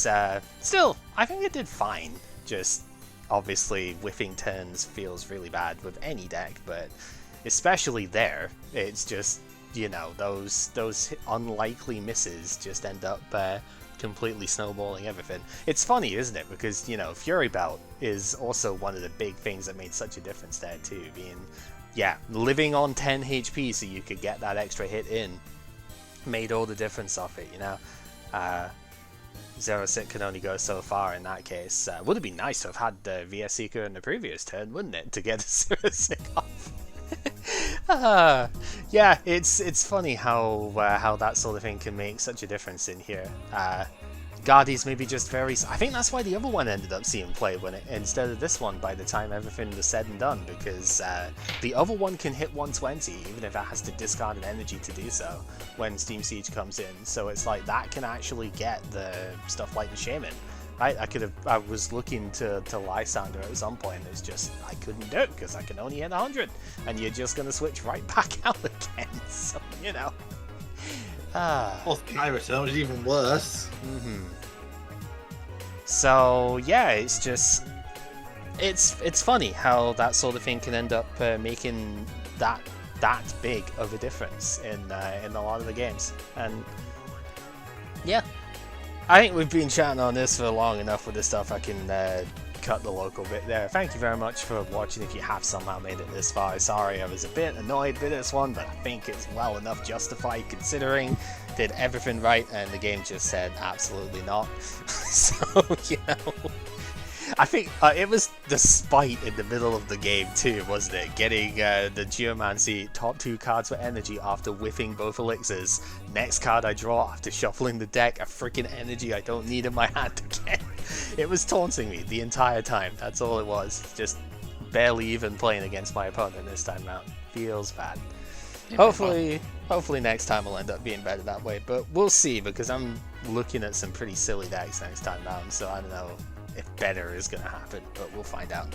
still, I think it did fine. Just obviously whiffing turns feels really bad with any deck, but especially there, it's just, those unlikely misses just end up completely snowballing everything. It's funny, isn't it? Because, Fury Belt is also one of the big things that made such a difference there too, being, living on 10 HP so you could get that extra hit in made all the difference of it, Zero Sit can only go so far in that case. Would have been nice to have had the Vesiquen in the previous turn, wouldn't it, to get the Zero Sit off? Yeah, it's funny how that sort of thing can make such a difference in here. Guardy's maybe just very... I think that's why the other one ended up seeing play when instead of this one by the time everything was said and done, because the other one can hit 120 even if it has to discard an energy to do so when Steam Siege comes in. So it's like that can actually get the stuff like the Shaman. Right? I was looking to Lysander at some point, it's just, I couldn't do it because I can only hit 100, and you're just going to switch right back out again, so, you know. Or Kairos, which is even worse. So yeah, it's just it's funny how that sort of thing can end up making that big of a difference in a lot of the games. And yeah, I think we've been chatting on this for long enough with this stuff. I can cut the local bit there. Thank you very much for watching if you have somehow made it this far. Sorry I was a bit annoyed with this one, but I think it's well enough justified considering did everything right and the game just said absolutely not. So, you know, I think it was the spite in the middle of the game too, wasn't it? Getting the Geomancy top 2 cards with energy after whiffing both elixirs. Next card I draw after shuffling the deck, a freaking energy I don't need in my hand again. It was taunting me the entire time, that's all it was. Just barely even playing against my opponent this time around. Feels bad. Hopefully next time will end up being better that way, but we'll see, because I'm looking at some pretty silly decks next time round, so I don't know if better is going to happen, but we'll find out.